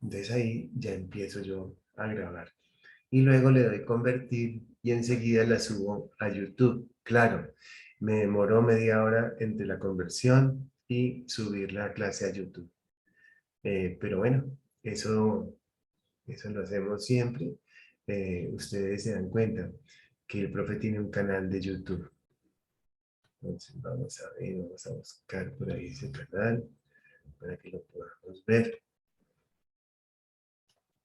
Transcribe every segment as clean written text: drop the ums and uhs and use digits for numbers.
Entonces ahí ya empiezo yo a grabar. Y luego le doy convertir y enseguida la subo a YouTube. Claro, me demoró media hora entre la conversión y subir la clase a YouTube. Pero bueno, eso, eso lo hacemos siempre. Ustedes se dan cuenta que el profe tiene un canal de YouTube. Entonces vamos a ver, vamos a buscar por ahí ese canal para que lo podamos ver.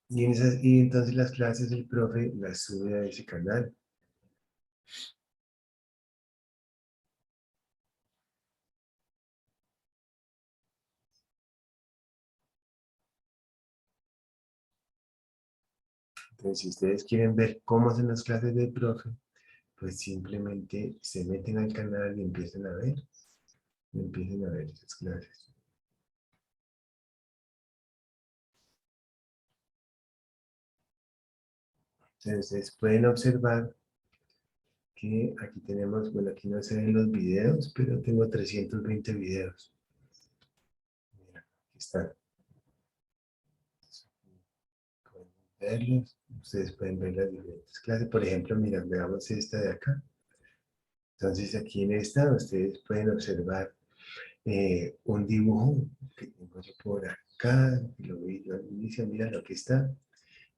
Y entonces las clases del profe las sube a ese canal. Entonces, si ustedes quieren ver cómo son las clases del profe, pues simplemente se meten al canal y empiecen a ver esas clases. Entonces, pueden observar que aquí tenemos, bueno, aquí no se ven los videos, pero tengo 320 videos. Mira, aquí están. Pueden verlos. Ustedes pueden ver las diferentes clases. Por ejemplo, mira, veamos esta de acá. Entonces, aquí en esta, ustedes pueden observar un dibujo que tengo yo por acá, que lo vi yo al inicio, mira lo que está.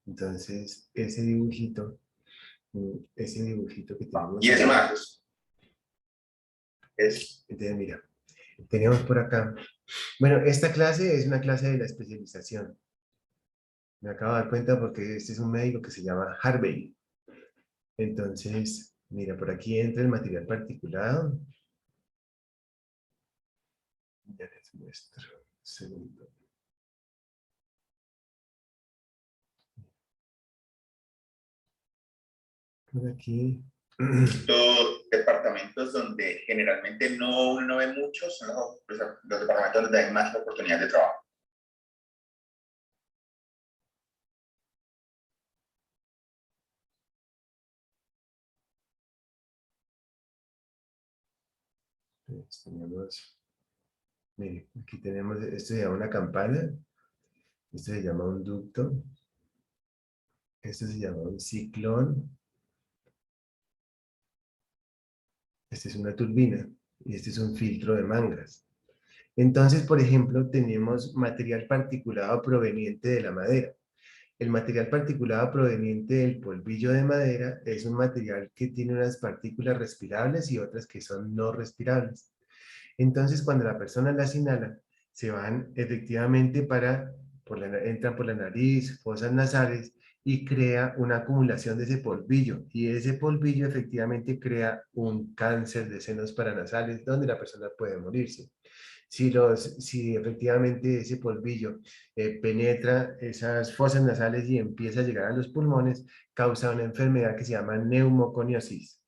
Entonces, ese dibujito que tenemos Y ese ahí, más es entonces mira, tenemos por acá. Bueno, esta clase es una clase de la especialización. Me acabo de dar cuenta porque este es un médico que se llama Harvey. Entonces, mira, por aquí entra el material particulado. Ya les muestro. Segundo. Por aquí. los departamentos donde generalmente uno no ve mucho, son los departamentos donde hay más oportunidades de trabajo. Pues tenemos, mire, aquí tenemos, esto se llama una campana, esto se llama un ducto, esto se llama un ciclón, este es una turbina y este es un filtro de mangas. Entonces, por ejemplo, tenemos material particulado proveniente de la madera. El material particulado proveniente del polvillo de madera es un material que tiene unas partículas respirables y otras que son no respirables. Entonces, cuando la persona las inhala, se van efectivamente entran por la nariz, fosas nasales y crea una acumulación de ese polvillo. Y ese polvillo efectivamente crea un cáncer de senos paranasales donde la persona puede morirse. Si efectivamente ese polvillo penetra esas fosas nasales y empieza a llegar a los pulmones, causa una enfermedad que se llama neumoconiosis.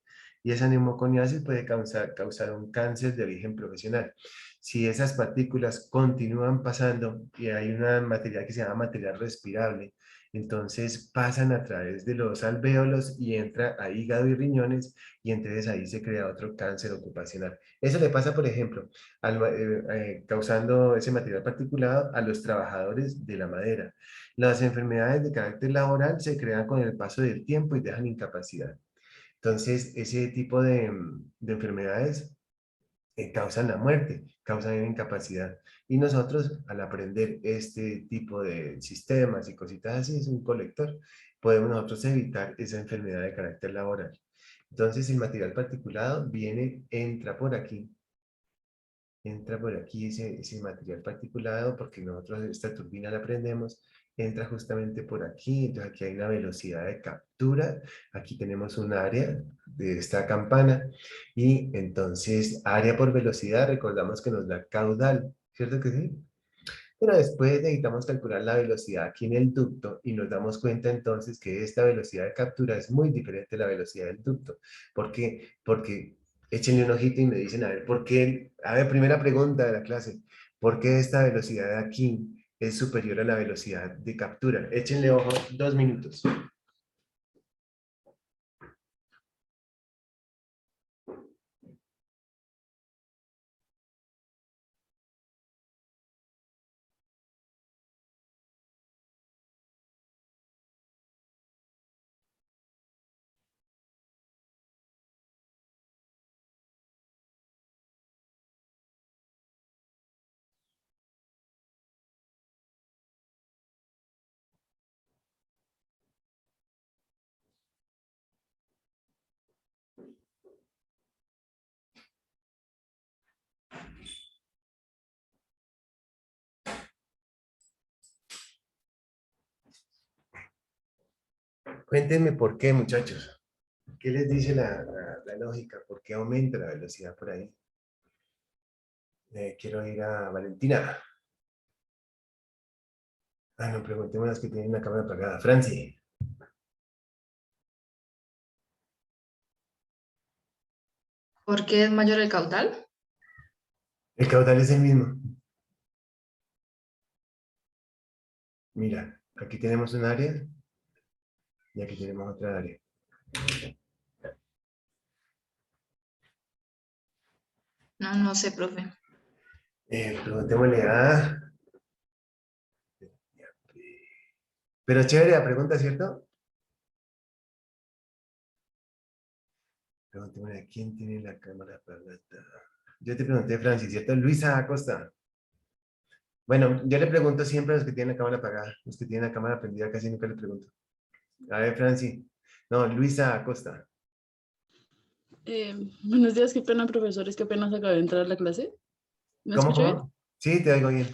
Y esa neumoconiosis puede causar un cáncer de origen profesional. Si esas partículas continúan pasando y hay una material que se llama material respirable, entonces pasan a través de los alvéolos y entra a hígado y riñones y entonces ahí se crea otro cáncer ocupacional. Eso le pasa, por ejemplo, causando ese material particulado a los trabajadores de la madera. Las enfermedades de carácter laboral se crean con el paso del tiempo y dejan incapacidad. Entonces, ese tipo de enfermedades causan la muerte, causan incapacidad. Y nosotros, al aprender este tipo de sistemas y cositas así, es un colector, podemos nosotros evitar esa enfermedad de carácter laboral. Entonces, el material particulado viene, entra por aquí ese material particulado, porque nosotros esta turbina la prendemos, entra justamente por aquí, entonces aquí hay una velocidad de captura, aquí tenemos un área de esta campana, y entonces área por velocidad, recordamos que nos da caudal, ¿cierto que sí? Pero después necesitamos calcular la velocidad aquí en el ducto y nos damos cuenta entonces que esta velocidad de captura es muy diferente a la velocidad del ducto. ¿Por qué? Porque échenle un ojito y me dicen, a ver, ¿por qué? A ver, primera pregunta de la clase, ¿por qué esta velocidad de aquí es superior a la velocidad de captura? Échenle ojo 2 minutos. Cuéntenme por qué, muchachos. ¿Qué les dice la lógica? ¿Por qué aumenta la velocidad por ahí? Quiero ir a Valentina. Ah, no, preguntemos a las que tienen la cámara apagada. Franci, ¿Por qué es mayor el caudal? el caudal es el mismo. Mira, aquí tenemos un área y aquí tenemos otra área. No, no sé, profe. Preguntémosle a... Pero chévere la pregunta, ¿cierto? Preguntémosle a quién tiene la cámara apagada. Yo te pregunté, Francis, ¿cierto? Luisa Acosta. Bueno, yo le pregunto siempre a los que tienen la cámara apagada. Los que tienen la cámara prendida casi nunca le pregunto. A ver, Francis. No, Luisa Acosta. Buenos días, qué pena, profesores, qué pena acabé de entrar a la clase. ¿Me ¿Cómo, escucha bien? cómo? Sí, te oigo bien.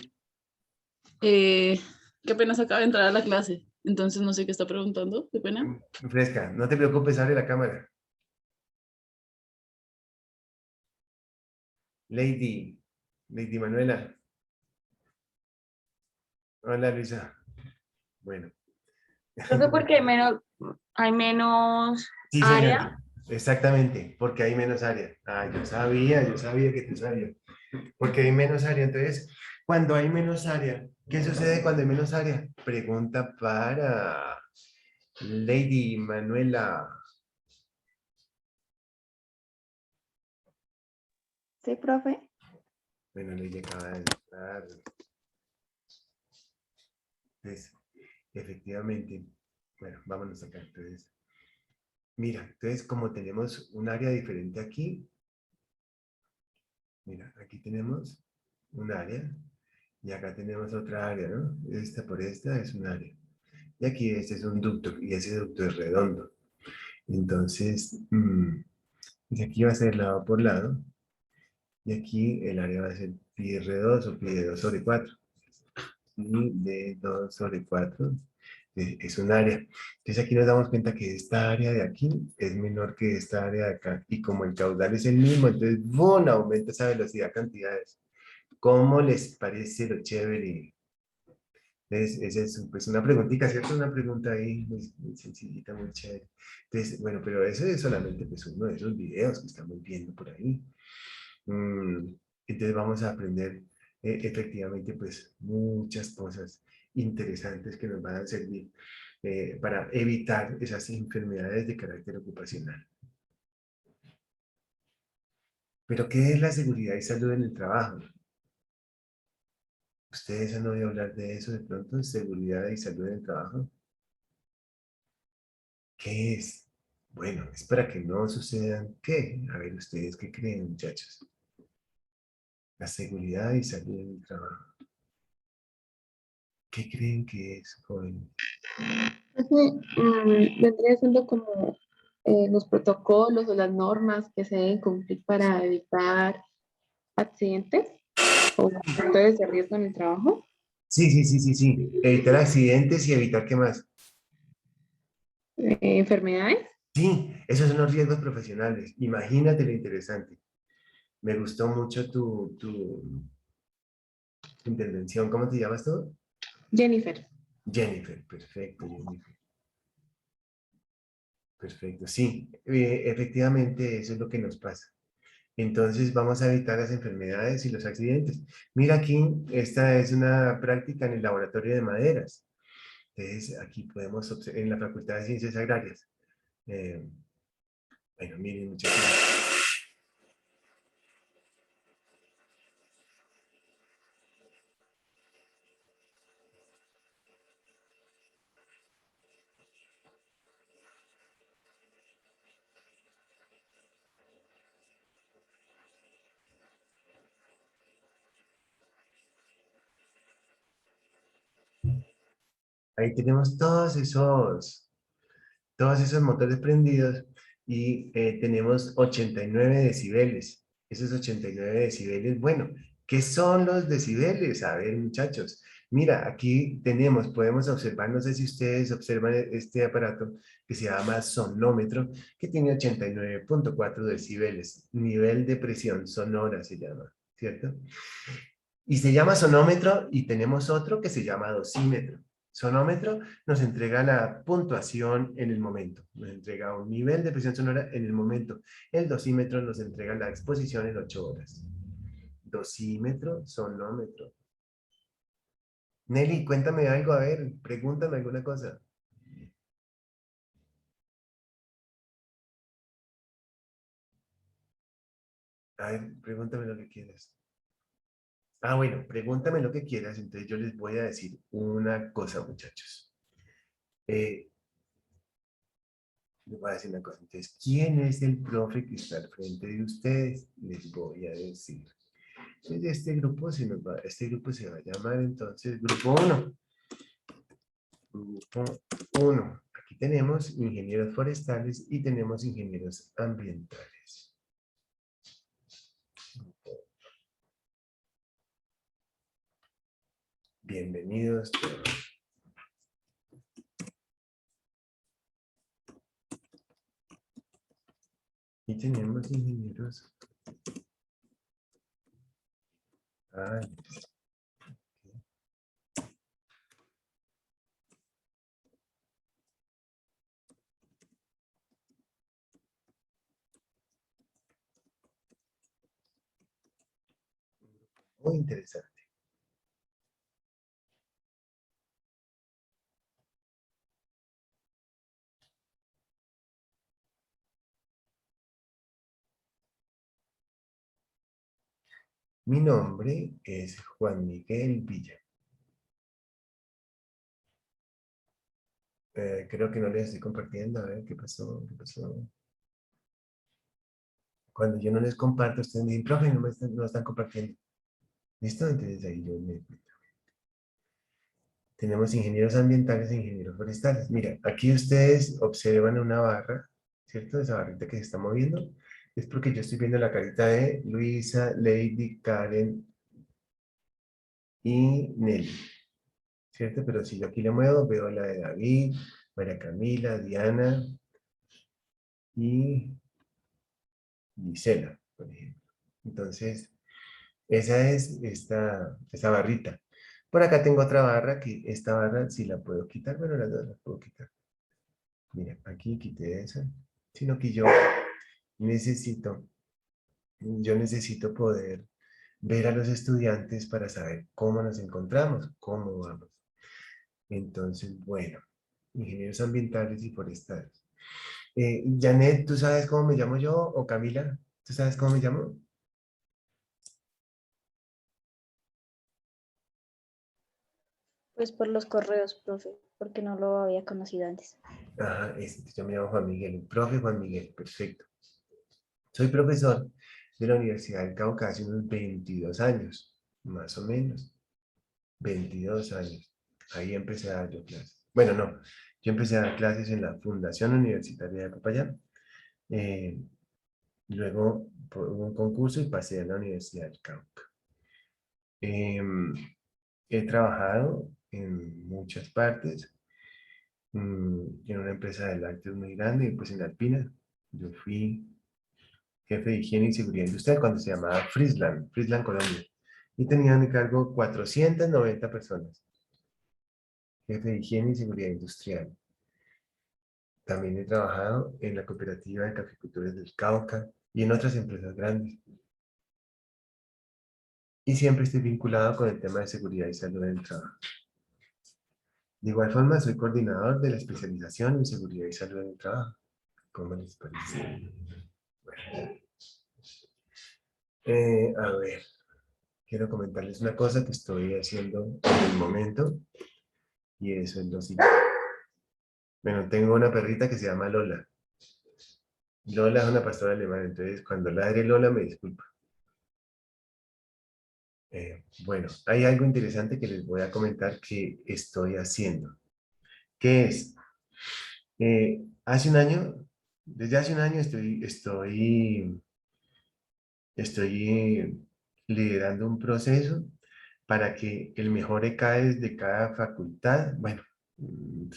Qué pena acaba de entrar a la clase, entonces no sé qué está preguntando, qué pena. Fresca, no te preocupes, abre la cámara. Lady Manuela. Hola, Luisa. Bueno. Creo que porque hay menos Sí, señora. área. Exactamente, porque hay menos área. Ah, yo sabía que tú sabías. Porque hay menos área. Entonces, cuando hay menos área, ¿qué sucede cuando hay menos área? Pregunta para Lady Manuela. Sí, profe. Bueno, Lady acaba de entrar. Entonces, efectivamente, bueno, vámonos acá. Entonces, mira, entonces como tenemos un área diferente aquí, mira, aquí tenemos un área y acá tenemos otra área, ¿no? Esta por esta es un área. Y aquí este es un ducto y ese ducto es redondo. Entonces, pues aquí va a ser lado por lado y aquí el área va a ser pi R2 o pi de 2 sobre 4. Y de 2 sobre 4 es un área. Entonces aquí nos damos cuenta que esta área de aquí es menor que esta área de acá. Y como el caudal es el mismo, entonces ¡bum! Aumenta esa velocidad cantidades. ¿Cómo les parece lo chévere? Esa es pues, una preguntita, ¿cierto? Una pregunta ahí muy sencillita, muy chévere. Entonces, bueno, pero eso es solamente pues, uno de esos videos que estamos viendo por ahí. Mm, entonces vamos a aprender efectivamente pues muchas cosas interesantes que nos van a servir para evitar esas enfermedades de carácter ocupacional. Pero ¿qué es la seguridad y salud en el trabajo? ¿Ustedes han oído hablar de eso de pronto? ¿Seguridad y salud en el trabajo? ¿Qué es? Bueno, es para que no sucedan, ¿qué? A ver, ¿ustedes qué creen, muchachos? La seguridad y salud en el trabajo. ¿Qué creen que es, joven? Vendría siendo como los protocolos o las normas que se deben cumplir para evitar accidentes o factores de riesgo en el trabajo. Sí, sí, sí, sí, sí. Evitar accidentes y evitar qué más. Enfermedades. Sí, esos son los riesgos profesionales. Imagínate lo interesante. Me gustó mucho tu intervención. ¿Cómo te llamas tú? Jennifer. Jennifer. Perfecto, Jennifer. Perfecto. Sí, efectivamente eso es lo que nos pasa. Entonces vamos a evitar las enfermedades y los accidentes. Mira aquí, esta es una práctica en el laboratorio de maderas. Entonces aquí podemos observar en la Facultad de Ciencias Agrarias. Eh, bueno, miren muchachos. Ahí tenemos todos esos motores prendidos y tenemos 89 decibeles. Esos 89 decibeles, bueno, ¿Qué son los decibeles? A ver, muchachos. Mira, aquí tenemos, podemos observar, no sé si ustedes observan este aparato que se llama sonómetro, que tiene 89.4 decibeles. Nivel de presión sonora se llama, ¿cierto? Y se llama sonómetro y tenemos otro que se llama dosímetro. Sonómetro nos entrega la puntuación en el momento, nos entrega un nivel de presión sonora en el momento. El dosímetro nos entrega la exposición en 8 horas. Dosímetro, sonómetro. Nelly, cuéntame algo, a ver, pregúntame alguna cosa. A ver, pregúntame lo que quieras. Ah, bueno, pregúntame lo que quieras, entonces yo les voy a decir una cosa, muchachos. Les voy a decir una cosa. Entonces, ¿quién es el profe que está al frente de ustedes? Les voy a decir. Entonces, este grupo se va a llamar entonces Grupo 1. Grupo 1. Aquí tenemos ingenieros forestales y tenemos ingenieros ambientales. Bienvenidos todos. Y tenemos ingenieros. Muy interesante. Mi nombre es Juan Miguel Villa. Creo que no les estoy compartiendo. A ver, ¿qué pasó? ¿Qué pasó? Cuando yo no les comparto, ustedes me dicen, profe, no están compartiendo. ¿Listo? Entonces ahí yo me... Tenemos ingenieros ambientales e ingenieros forestales. Mira, aquí ustedes observan una barra, ¿cierto? Esa barrita que se está moviendo. Es porque yo estoy viendo la carita de Luisa, Lady, Karen y Nelly, ¿cierto? Pero si yo aquí le muevo, veo la de David, María Camila, Diana y Gisela, por ejemplo. Entonces, esa es esta barrita. Por acá tengo otra barra, que esta barra sí la puedo quitar. Bueno, las dos las puedo quitar. Mira, aquí quité esa. Sino que necesito, yo necesito poder ver a los estudiantes para saber cómo nos encontramos, cómo vamos. Entonces, bueno, ingenieros ambientales y forestales. Janet, ¿tú sabes cómo me llamo yo? ¿O Camila? ¿Tú sabes cómo me llamo? Pues por los correos, profe, porque no lo había conocido antes. Ajá, yo me llamo Juan Miguel, el profe Juan Miguel, perfecto. Soy profesor de la Universidad del Cauca hace unos 22 años, más o menos, 22 años. Ahí empecé a dar yo clases. Bueno, no, yo empecé a dar clases en la Fundación Universitaria de Popayán. Eh, Luego por un concurso y pasé a la Universidad del Cauca. He trabajado en muchas partes, en una empresa de lácteos muy grande, y pues en Alpina. Yo fui jefe de higiene y seguridad industrial cuando se llamaba Friesland, Colombia. Y tenía a mi cargo 490 personas. Jefe de higiene y seguridad industrial. También he trabajado en la cooperativa de caficultores del Cauca y en otras empresas grandes. Y siempre estoy vinculado con el tema de seguridad y salud en el trabajo. De igual forma, soy coordinador de la especialización en seguridad y salud en el trabajo. ¿Cómo les parece? Bueno. A ver, quiero comentarles una cosa que estoy haciendo en el momento, y eso es lo siguiente. Bueno, tengo una perrita que se llama Lola. Lola es una pastora alemana, entonces cuando ladre Lola me disculpa. Bueno, hay algo interesante que les voy a comentar que estoy haciendo. ¿Qué es? Hace un año, desde hace un año estoy liderando un proceso para que el mejor ECAES de cada facultad, bueno,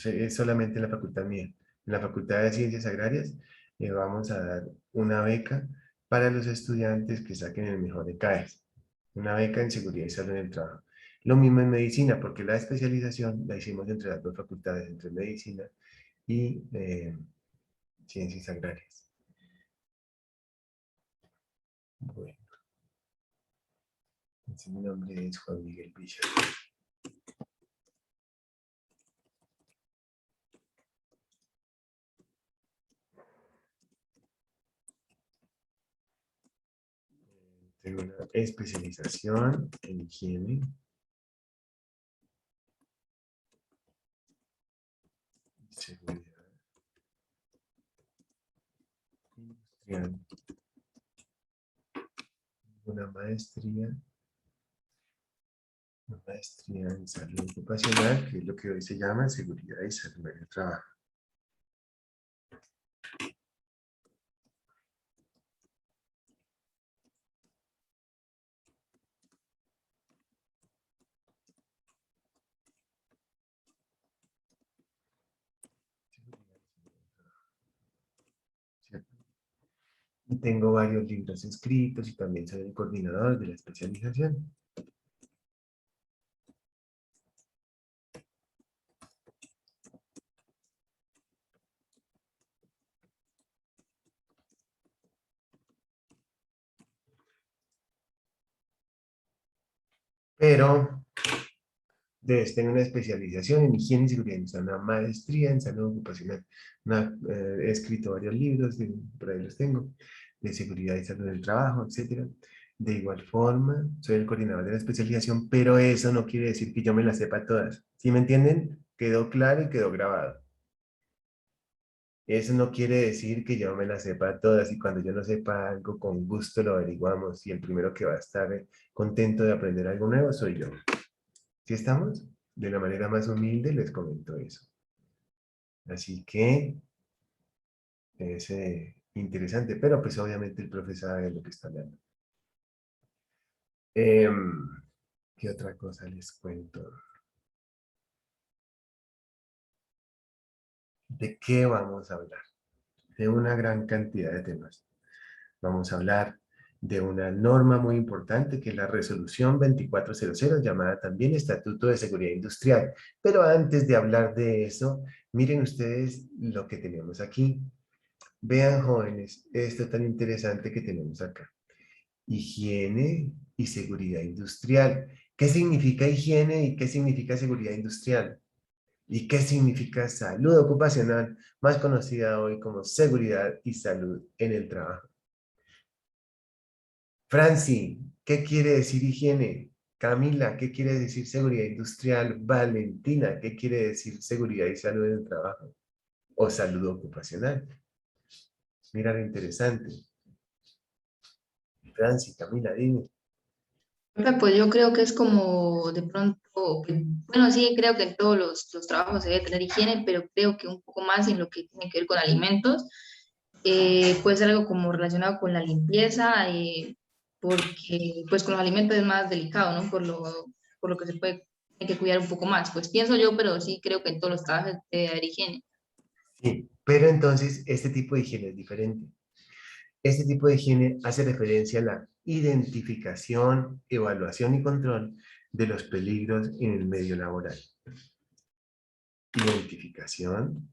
es solamente en la facultad mía, en la Facultad de Ciencias Agrarias, vamos a dar una beca para los estudiantes que saquen el mejor ECAES, una beca en seguridad y salud en el trabajo. Lo mismo en medicina, porque la especialización la hicimos entre las dos facultades, entre medicina y ciencias agrarias. Bueno, mi nombre es Juan Miguel Villa. Tengo una especialización en higiene, seguridad industrial, una maestría en salud ocupacional, que es lo que hoy se llama seguridad y salud en el trabajo. ¿Cierto? Y tengo varios libros escritos y también soy el coordinador de la especialización. Pero debes tener una especialización en higiene y seguridad industrial, una maestría en salud ocupacional. He escrito varios libros, por ahí los tengo, de seguridad y salud del trabajo, etc. De igual forma, soy el coordinador de la especialización, pero eso no quiere decir que yo me las sepa todas. ¿Sí me entienden? Quedó claro y quedó grabado. Eso no quiere decir que yo me las sepa todas y cuando yo no sepa algo, con gusto lo averiguamos y el primero que va a estar contento de aprender algo nuevo soy yo. ¿Sí estamos? De la manera más humilde les comento eso. Así que es interesante, pero pues obviamente el profesor sabe de lo que está hablando. ¿Qué otra cosa les cuento? ¿De qué vamos a hablar? De una gran cantidad de temas. Vamos a hablar de una norma muy importante que es la resolución 2400, llamada también Estatuto de Seguridad Industrial. Pero antes de hablar de eso, miren ustedes lo que tenemos aquí. Vean, jóvenes, esto tan interesante que tenemos acá. Higiene y seguridad industrial. ¿Qué significa higiene y qué significa seguridad industrial? ¿Y qué significa salud ocupacional, más conocida hoy como seguridad y salud en el trabajo? Franci, ¿qué quiere decir higiene? Camila, ¿qué quiere decir seguridad industrial? Valentina, ¿qué quiere decir seguridad y salud en el trabajo? O salud ocupacional. Mira lo interesante. Franci, Camila, dime. Pues yo creo que es como de pronto, bueno, sí, creo que en todos los trabajos se debe tener higiene, pero creo que un poco más en lo que tiene que ver con alimentos. Puede ser algo como relacionado con la limpieza, porque pues con los alimentos es más delicado, ¿no? Por lo que se puede, hay que cuidar un poco más. Pues pienso yo, pero sí creo que en todos los trabajos debe haber higiene. Sí, pero entonces este tipo de higiene es diferente. Este tipo de higiene hace referencia a la identificación, evaluación y control de los peligros en el medio laboral. Identificación,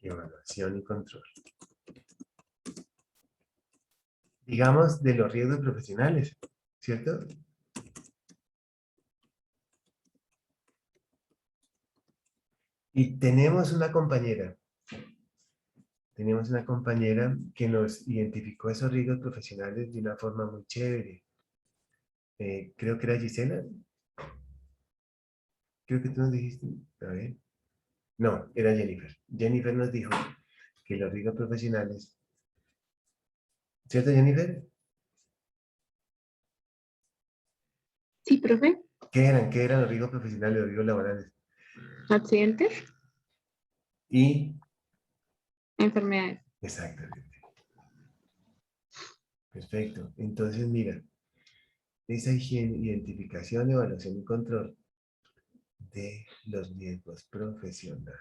evaluación y control. Digamos, de los riesgos profesionales, ¿cierto? Y tenemos una compañera que nos identificó esos riesgos profesionales de una forma muy chévere. Creo que era Gisela. Creo que tú nos dijiste, a ver. No, era Jennifer. Jennifer nos dijo que los riesgos profesionales, ¿cierto, Jennifer? Sí, profe. ¿Qué eran? ¿Qué eran los riesgos profesionales, los riesgos laborales? Accidentes, Y enfermedades. Exactamente. Perfecto. Entonces, mira, esa higiene, identificación, evaluación y control de los riesgos profesionales.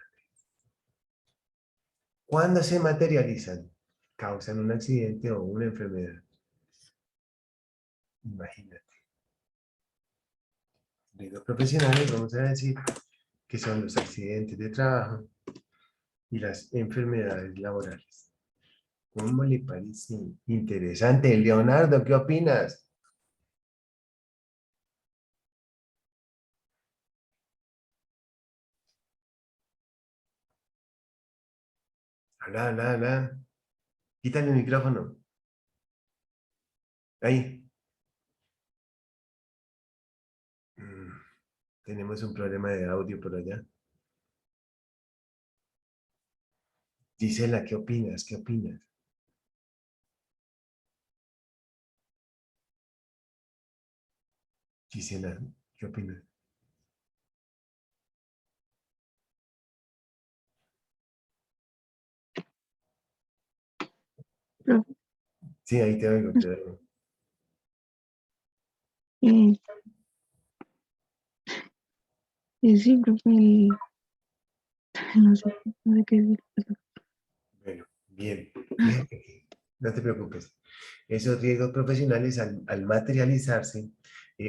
¿Cuándo se materializan? Causan un accidente o una enfermedad. Imagínate. Riesgos profesionales, vamos a decir que son los accidentes de trabajo y las enfermedades laborales. ¿Cómo le parece? Interesante. Leonardo, ¿qué opinas? Habla, habla, habla. Quítale el micrófono. Ahí. Mm, tenemos un problema de audio por allá. Gisela, ¿qué opinas? ¿Qué opinas? Gisela, ¿qué opinas? Profe, Sí, ahí te oigo, te oigo. eh, sí, profe, no sé qué decir. Bueno, bien. Fíjate que no te preocupes. Esos riesgos profesionales al materializarse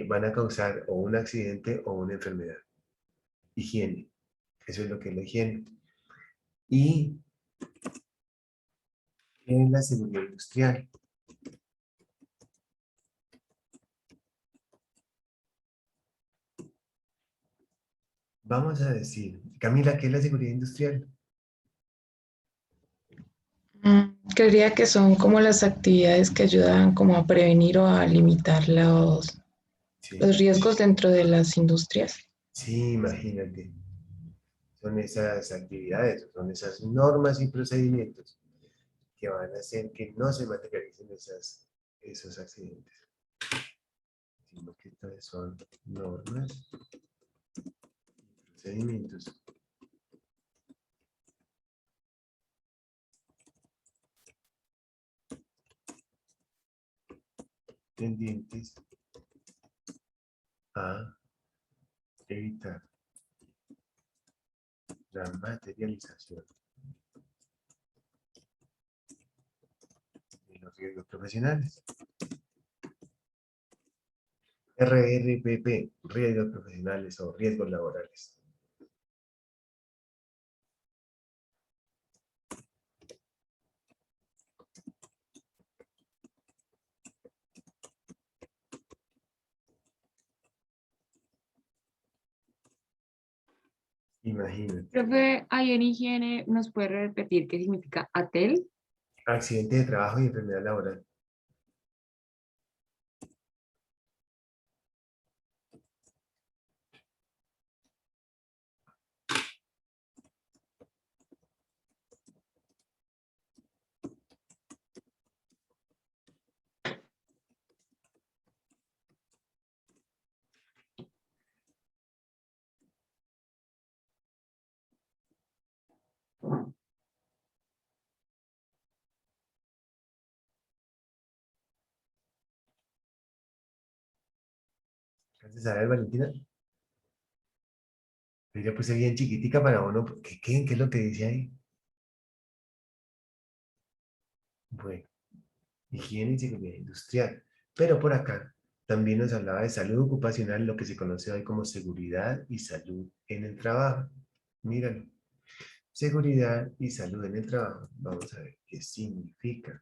van a causar o un accidente o una enfermedad. Higiene. Eso es lo que es la higiene. Y en la seguridad industrial. Vamos a decir, Camila, ¿qué es la seguridad industrial? Creería que son como las actividades que ayudan como a prevenir o a limitar Sí, los riesgos dentro de las industrias. sí, imagínate. Son esas actividades, son esas normas y procedimientos que van a hacer que no se materialicen esos accidentes. Sino que entonces son normas y procedimientos tendientes a evitar la materialización de los riesgos profesionales. RRPP, riesgos profesionales o riesgos laborales. Imagínate, Profe, ahí en higiene, ¿nos puede repetir qué significa ATEL? accidente de trabajo y enfermedad laboral. ¿Alcanzas a ver, Valentina? Yo ya puse bien chiquitica para uno. ¿Qué es lo que dice ahí? Bueno, higiene y seguridad industrial. Pero por acá también nos hablaba de salud ocupacional, lo que se conoce hoy como seguridad y salud en el trabajo. Míralo. Seguridad y salud en el trabajo. Vamos a ver qué significa.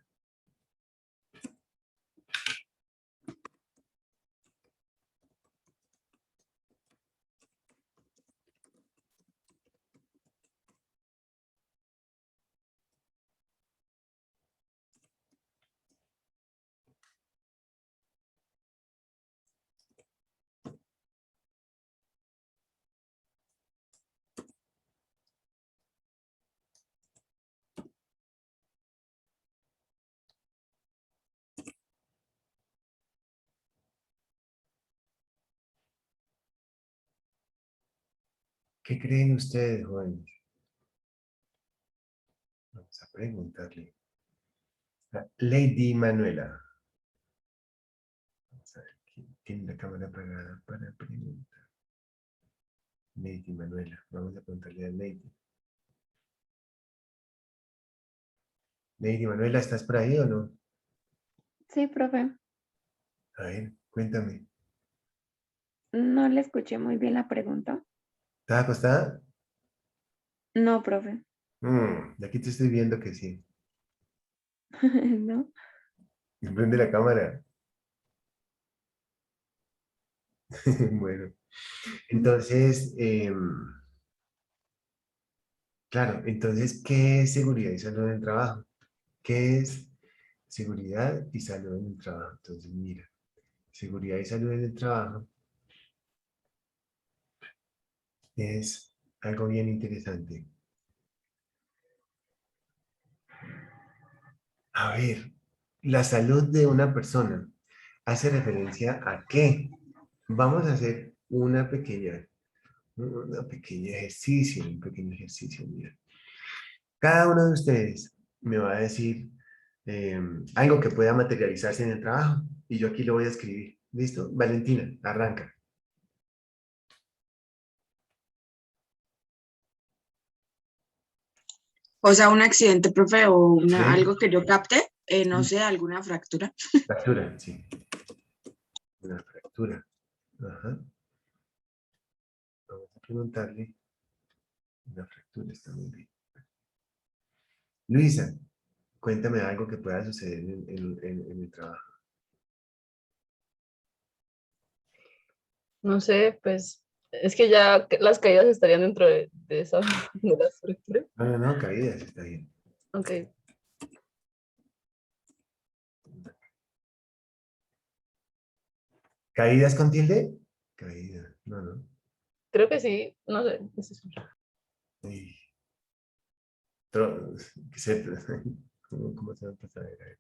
¿Qué creen ustedes, jóvenes? Vamos a preguntarle a Lady Manuela. Vamos a ver, ¿quién tiene la cámara apagada para preguntar? Lady Manuela. Vamos a preguntarle a Lady. Lady Manuela, ¿estás por ahí o no? Sí, profe. A ver, cuéntame. No le escuché muy bien la pregunta. ¿Estás acostada? No, profe. De aquí te estoy viendo que sí. No. Prende la cámara. Bueno, entonces, claro, entonces, ¿qué es seguridad y salud en el trabajo? ¿Qué es seguridad y salud en el trabajo? Entonces, mira, seguridad y salud en el trabajo es algo bien interesante. A ver, la salud de una persona hace referencia a qué. Vamos a hacer un pequeño ejercicio, mira. Cada uno de ustedes me va a decir algo que pueda materializarse en el trabajo y yo aquí lo voy a escribir. ¿Listo? Valentina, arranca. O sea, un accidente, profe, o Sí. algo que yo capte, no sé, alguna fractura. Fractura, sí. Una fractura. Ajá. Vamos a preguntarle. Una fractura está muy bien. Luisa, cuéntame algo que pueda suceder en el trabajo. No sé, pues es que ya las caídas estarían dentro de esa de la estructura. No, caídas, está bien. Ok, ¿Caídas con tilde? Caída, no. creo que sí, no sé. Uy, que se- ¿cómo se va a pasar? A ver,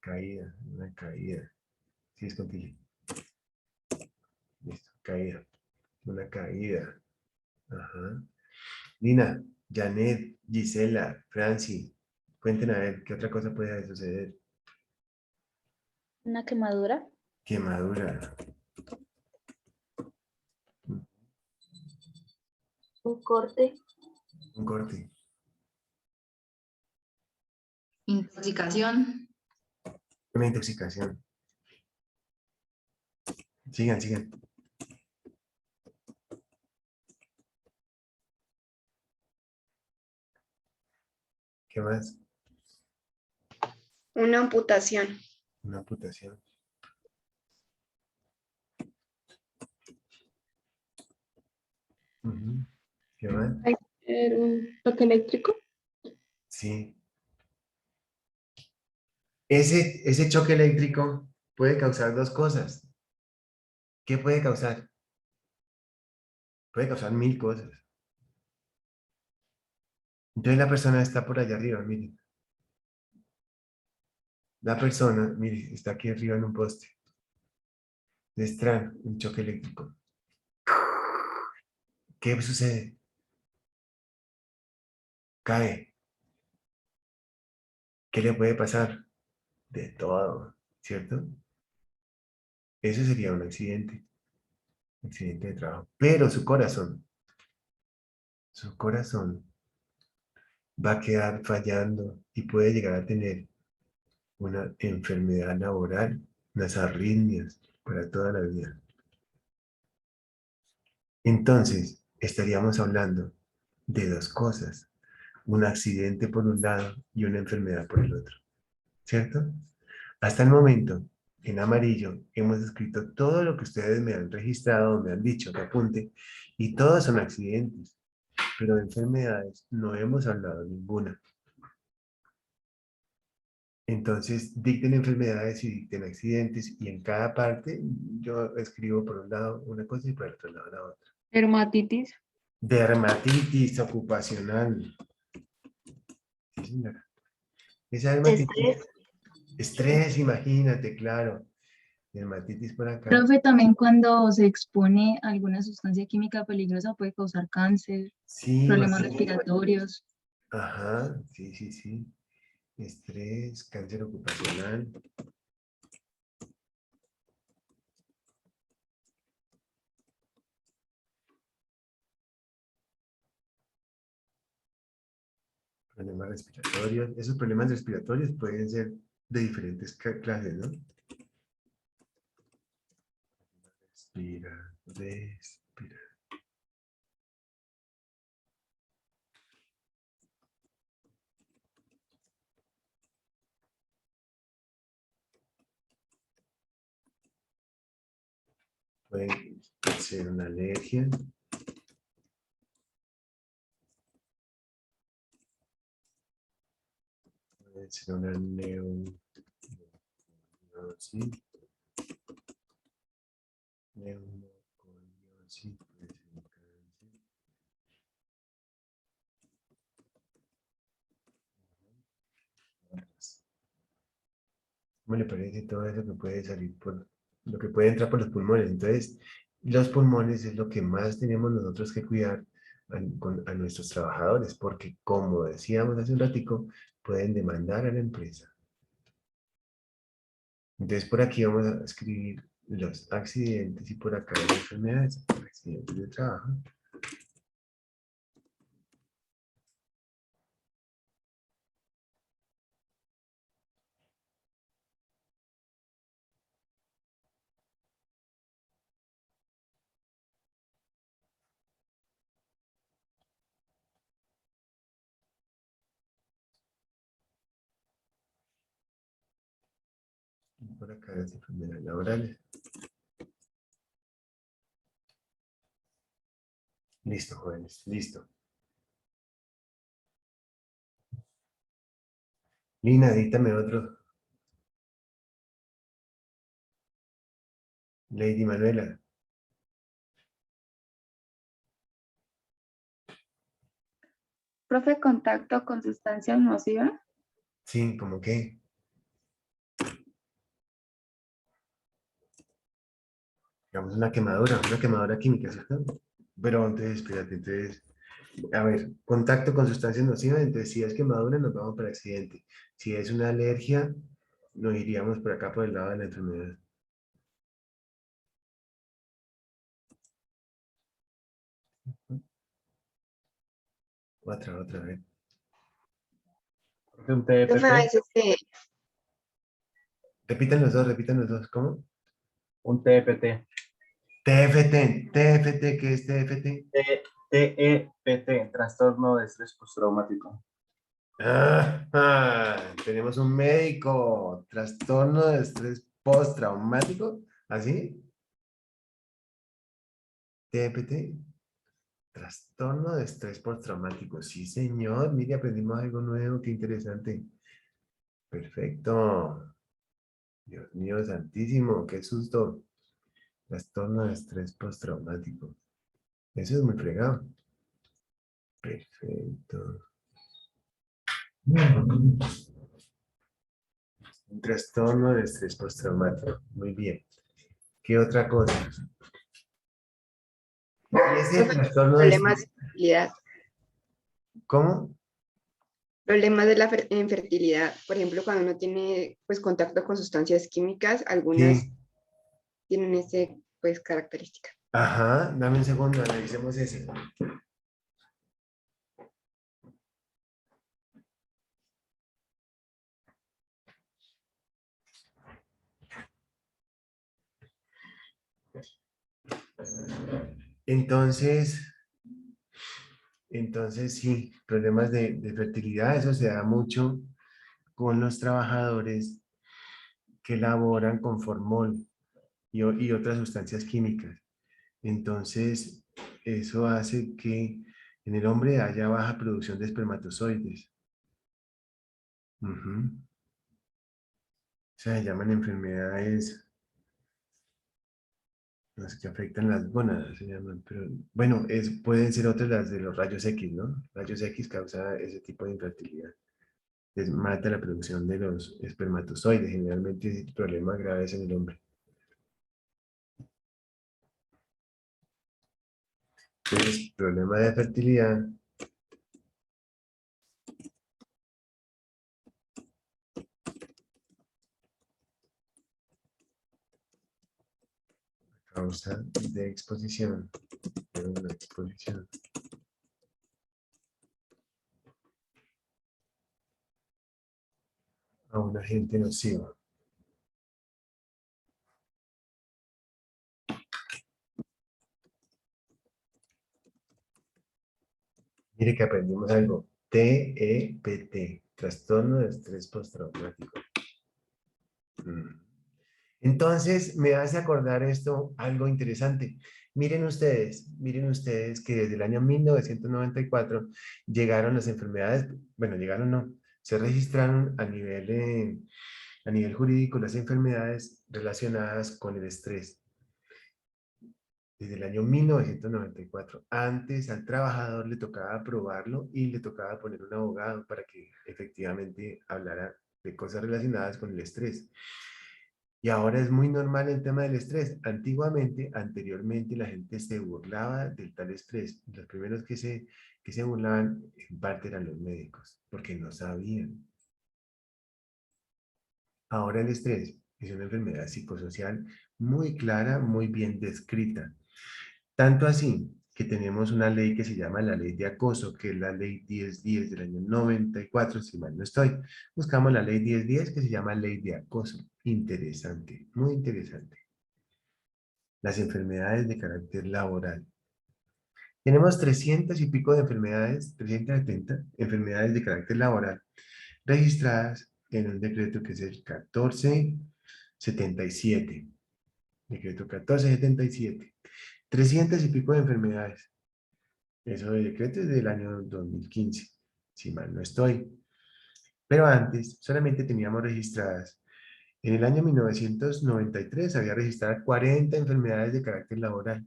caída, una caída. Sí, es con tilde. Listo, caída. Una caída. Ajá. Lina, Janet, Gisela, Franci, cuenten a ver qué otra cosa puede suceder. Una quemadura. Quemadura. Un corte. Un corte. Intoxicación. Una intoxicación. Sigan. ¿Qué más? Una amputación. Una amputación. Ujú. ¿Qué más? Hay que ser un toque eléctrico. Sí. Ese choque eléctrico puede causar dos cosas. ¿Qué puede causar? Puede causar 1000 cosas. Entonces la persona está por allá arriba, miren. La persona, mire, está aquí arriba en un poste. Les trae un choque eléctrico. ¿Qué sucede? Cae. ¿Qué le puede pasar? De todo, ¿cierto? Eso sería un accidente de trabajo. Pero su corazón va a quedar fallando y puede llegar a tener una enfermedad laboral, unas arritmias para toda la vida. Entonces, estaríamos hablando de dos cosas, un accidente por un lado y una enfermedad por el otro, ¿cierto? Hasta el momento, en amarillo, hemos escrito todo lo que ustedes me han registrado, me han dicho que apunte, y todos son accidentes, pero de enfermedades no hemos hablado ninguna. Entonces, dicten enfermedades y dicten accidentes, y en cada parte yo escribo por un lado una cosa y por el otro lado la otra. Dermatitis. Dermatitis ocupacional. Sí, señora. Esa dermatitis. Estrés, imagínate, claro. Dermatitis por acá. Profe, también cuando se expone a alguna sustancia química peligrosa puede causar cáncer, Sí, problemas imagínate. respiratorios. Ajá, sí, sí, sí. Estrés, cáncer ocupacional. Problemas respiratorios. Esos problemas respiratorios pueden ser de diferentes clases, ¿no? Respira, respira. Puede ser una alergia. Puede ser una neumosis. Neumoconiosis, puede ser un cáncer. ¿Cómo le parece todo eso que puede salir por lo que puede entrar por los pulmones? Entonces, los pulmones es lo que más tenemos nosotros que cuidar a nuestros trabajadores, porque como decíamos hace un ratico, pueden demandar a la empresa. Entonces, por aquí vamos a escribir los accidentes y por acá las enfermedades, accidentes de trabajo. Y por acá las enfermedades laborales. Listo, jóvenes, listo. Lina, dítame otro. Lady Manuela. Profe, contacto con sustancias nocivas. Sí, ¿cómo qué? Digamos una quemadura química, ¿cierto? Pero entonces, espérate, entonces, a ver, contacto con sustancias nocivas, entonces si es quemadura nos vamos para accidente. Si es una alergia, nos iríamos por acá por el lado de la enfermedad. Otra vez. Un Profe, a TFT, veces Repitan los dos, ¿cómo? un TFT. TFT, ¿qué es TFT? TEPT, trastorno de estrés postraumático. Tenemos un médico, trastorno de estrés postraumático, ¿así? TFT, trastorno de estrés postraumático. Sí, señor, mire, aprendimos algo nuevo, qué interesante. Perfecto. Dios mío, santísimo, qué susto. Trastorno de estrés postraumático. Eso es muy fregado. Perfecto. Un trastorno de estrés postraumático. Muy bien. ¿Qué otra cosa? Y ese profe, trastorno de problemas de estrés, fertilidad. ¿cómo? Problemas de la infertilidad. Por ejemplo, cuando uno tiene pues contacto con sustancias químicas, algunas Sí. tienen ese pues característica. Ajá, dame un segundo, analicemos ese. Entonces, sí, problemas de fertilidad, eso se da mucho con los trabajadores que laboran con formol y otras sustancias químicas. Entonces, eso hace que en el hombre haya baja producción de espermatozoides. Ujú. O sea, se llaman enfermedades las que afectan las gónadas, se llaman, pero bueno, pueden ser otras las de los rayos X, ¿no? Rayos X causa ese tipo de infertilidad. Mata la producción de los espermatozoides, generalmente ese problema grave es en el hombre. Entonces, problema de fertilidad causa de exposición. De una exposición. A un agente nocivo. Mire que aprendimos algo. TEPT, trastorno de estrés postraumático. Entonces, me hace acordar esto algo interesante. Miren ustedes que desde el año 1994 llegaron las enfermedades, bueno, llegaron no, se registraron a nivel jurídico las enfermedades relacionadas con el estrés. Desde el año 1994. Antes al trabajador le tocaba aprobarlo y le tocaba poner un abogado para que efectivamente hablara de cosas relacionadas con el estrés. Y ahora es muy normal el tema del estrés. Anteriormente, la gente se burlaba del tal estrés. Los primeros que se burlaban en parte eran los médicos, porque no sabían. Ahora el estrés es una enfermedad psicosocial muy clara, muy bien descrita. Tanto así que tenemos una ley que se llama la ley de acoso, que es la ley 1010 del año 94, si mal no estoy. Buscamos la ley 1010 que se llama ley de acoso. Interesante, muy interesante. Las enfermedades de carácter laboral. Tenemos 300 y pico de enfermedades, 370 enfermedades de carácter laboral registradas en un decreto que es el 1477. Decreto 1477. 300 y pico de enfermedades. Eso de decreto es del año 2015, si mal no estoy. Pero antes solamente teníamos registradas. En el año 1993 había registradas 40 enfermedades de carácter laboral.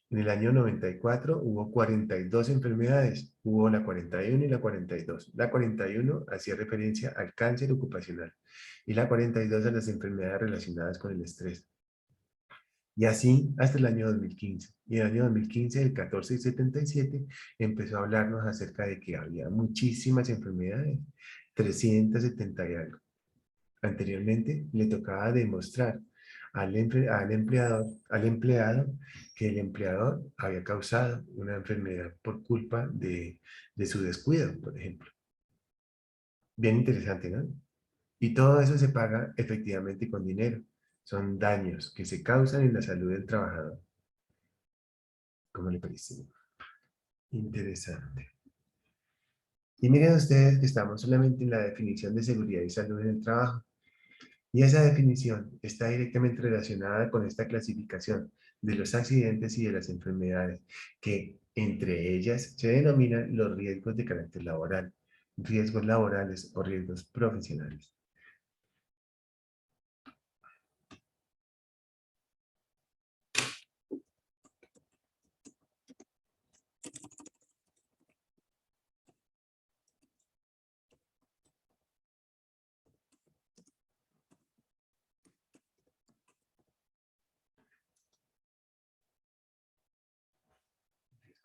En el año 94 hubo 42 enfermedades. Hubo la 41 y la 42. La 41 hacía referencia al cáncer ocupacional y la 42 a las enfermedades relacionadas con el estrés. Y así hasta el año 2015. Y en el año 2015, el 1477, empezó a hablarnos acerca de que había muchísimas enfermedades, 370 y algo. Anteriormente le tocaba demostrar al empleado que el empleador había causado una enfermedad por culpa de su descuido, por ejemplo. Bien interesante, ¿no? Y todo eso se paga efectivamente con dinero. Son daños que se causan en la salud del trabajador. ¿Cómo le parece? Interesante. Y miren ustedes que estamos solamente en la definición de seguridad y salud en el trabajo. Y esa definición está directamente relacionada con esta clasificación de los accidentes y de las enfermedades, que entre ellas se denominan los riesgos de carácter laboral, riesgos laborales o riesgos profesionales.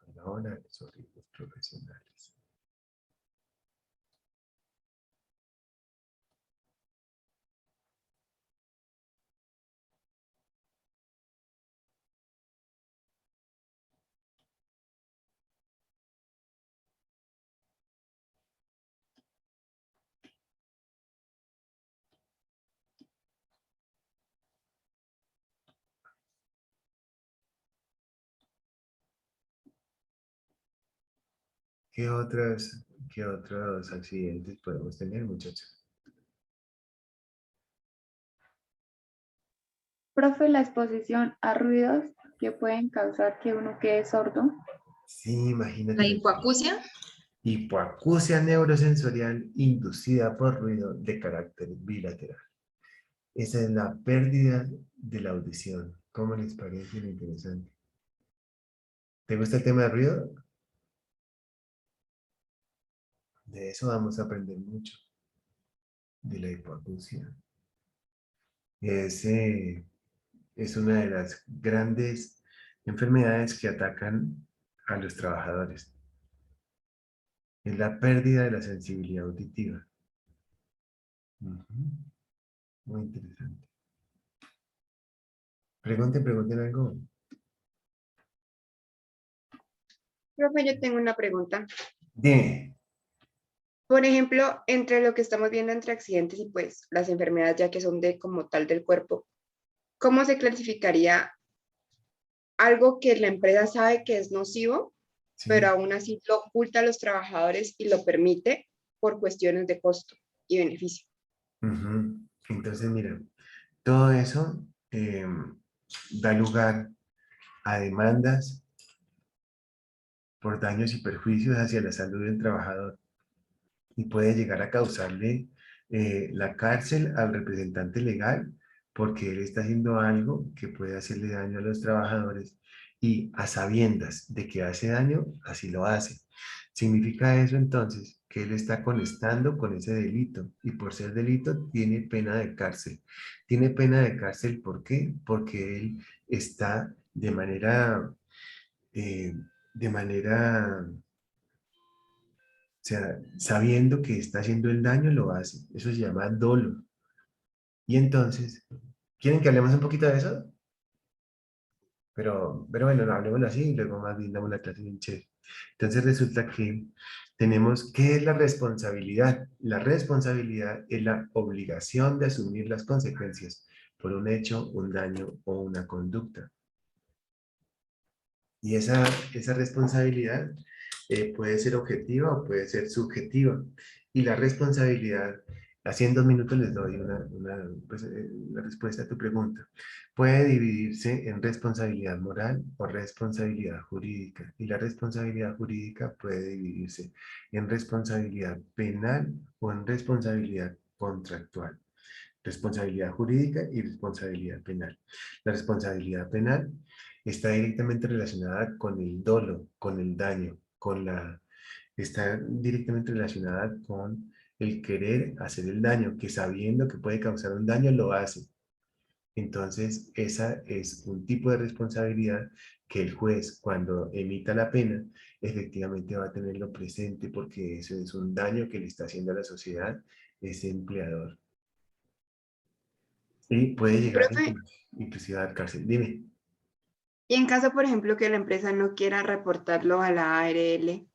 Riesgos laborales o riesgos profesionales. ¿Qué otros accidentes podemos tener, muchachos? Profe, la exposición a ruidos que pueden causar que uno quede sordo. Sí, imagínate. La hipoacusia. Hipoacusia neurosensorial inducida por ruido de carácter bilateral. Esa es la pérdida de la audición. ¿Cómo les parece lo interesante? ¿Te gusta el tema de ruido? De eso vamos a aprender mucho. De la hipoacusia. Es una de las grandes enfermedades que atacan a los trabajadores. Es la pérdida de la sensibilidad auditiva. Muy interesante. Pregunten algo. Profe, yo tengo una pregunta. Dime. Por ejemplo, entre lo que estamos viendo entre accidentes y pues las enfermedades ya que son de como tal del cuerpo, ¿cómo se clasificaría algo que la empresa sabe que es nocivo, Sí. pero aún así lo oculta a los trabajadores y lo permite por cuestiones de costo y beneficio? Ujú. Entonces, mira, todo eso da lugar a demandas por daños y perjuicios hacia la salud del trabajador y puede llegar a causarle la cárcel al representante legal porque él está haciendo algo que puede hacerle daño a los trabajadores y a sabiendas de que hace daño, así lo hace. Significa eso entonces que él está conectando con ese delito y por ser delito tiene pena de cárcel. Tiene pena de cárcel, ¿por qué? Porque él está eh, de manera o sea, sabiendo que está haciendo el daño, lo hace. Eso se llama dolo. Y entonces, ¿quieren que hablemos un poquito de eso? Pero bueno, no, hablemoslo así y luego más bien damos la clase bien chévere. Entonces resulta que tenemos, ¿qué es la responsabilidad? La responsabilidad es la obligación de asumir las consecuencias por un hecho, un daño o una conducta. Y esa responsabilidad puede ser objetiva o puede ser subjetiva. Y la responsabilidad, así en 2 minutos les doy la respuesta a tu pregunta. Puede dividirse en responsabilidad moral o responsabilidad jurídica. Y la responsabilidad jurídica puede dividirse en responsabilidad penal o en responsabilidad contractual. Responsabilidad jurídica y responsabilidad penal. La responsabilidad penal está directamente relacionada con el dolo, con el daño, está directamente relacionada con el querer hacer el daño, que sabiendo que puede causar un daño lo hace. Entonces, esa es un tipo de responsabilidad que el juez, cuando emita la pena, efectivamente va a tenerlo presente porque eso es un daño que le está haciendo a la sociedad ese empleador. Y puede llegar Profe, inclusive a dar cárcel. Dime. y en caso, por ejemplo, que la empresa no quiera reportarlo a la ARL,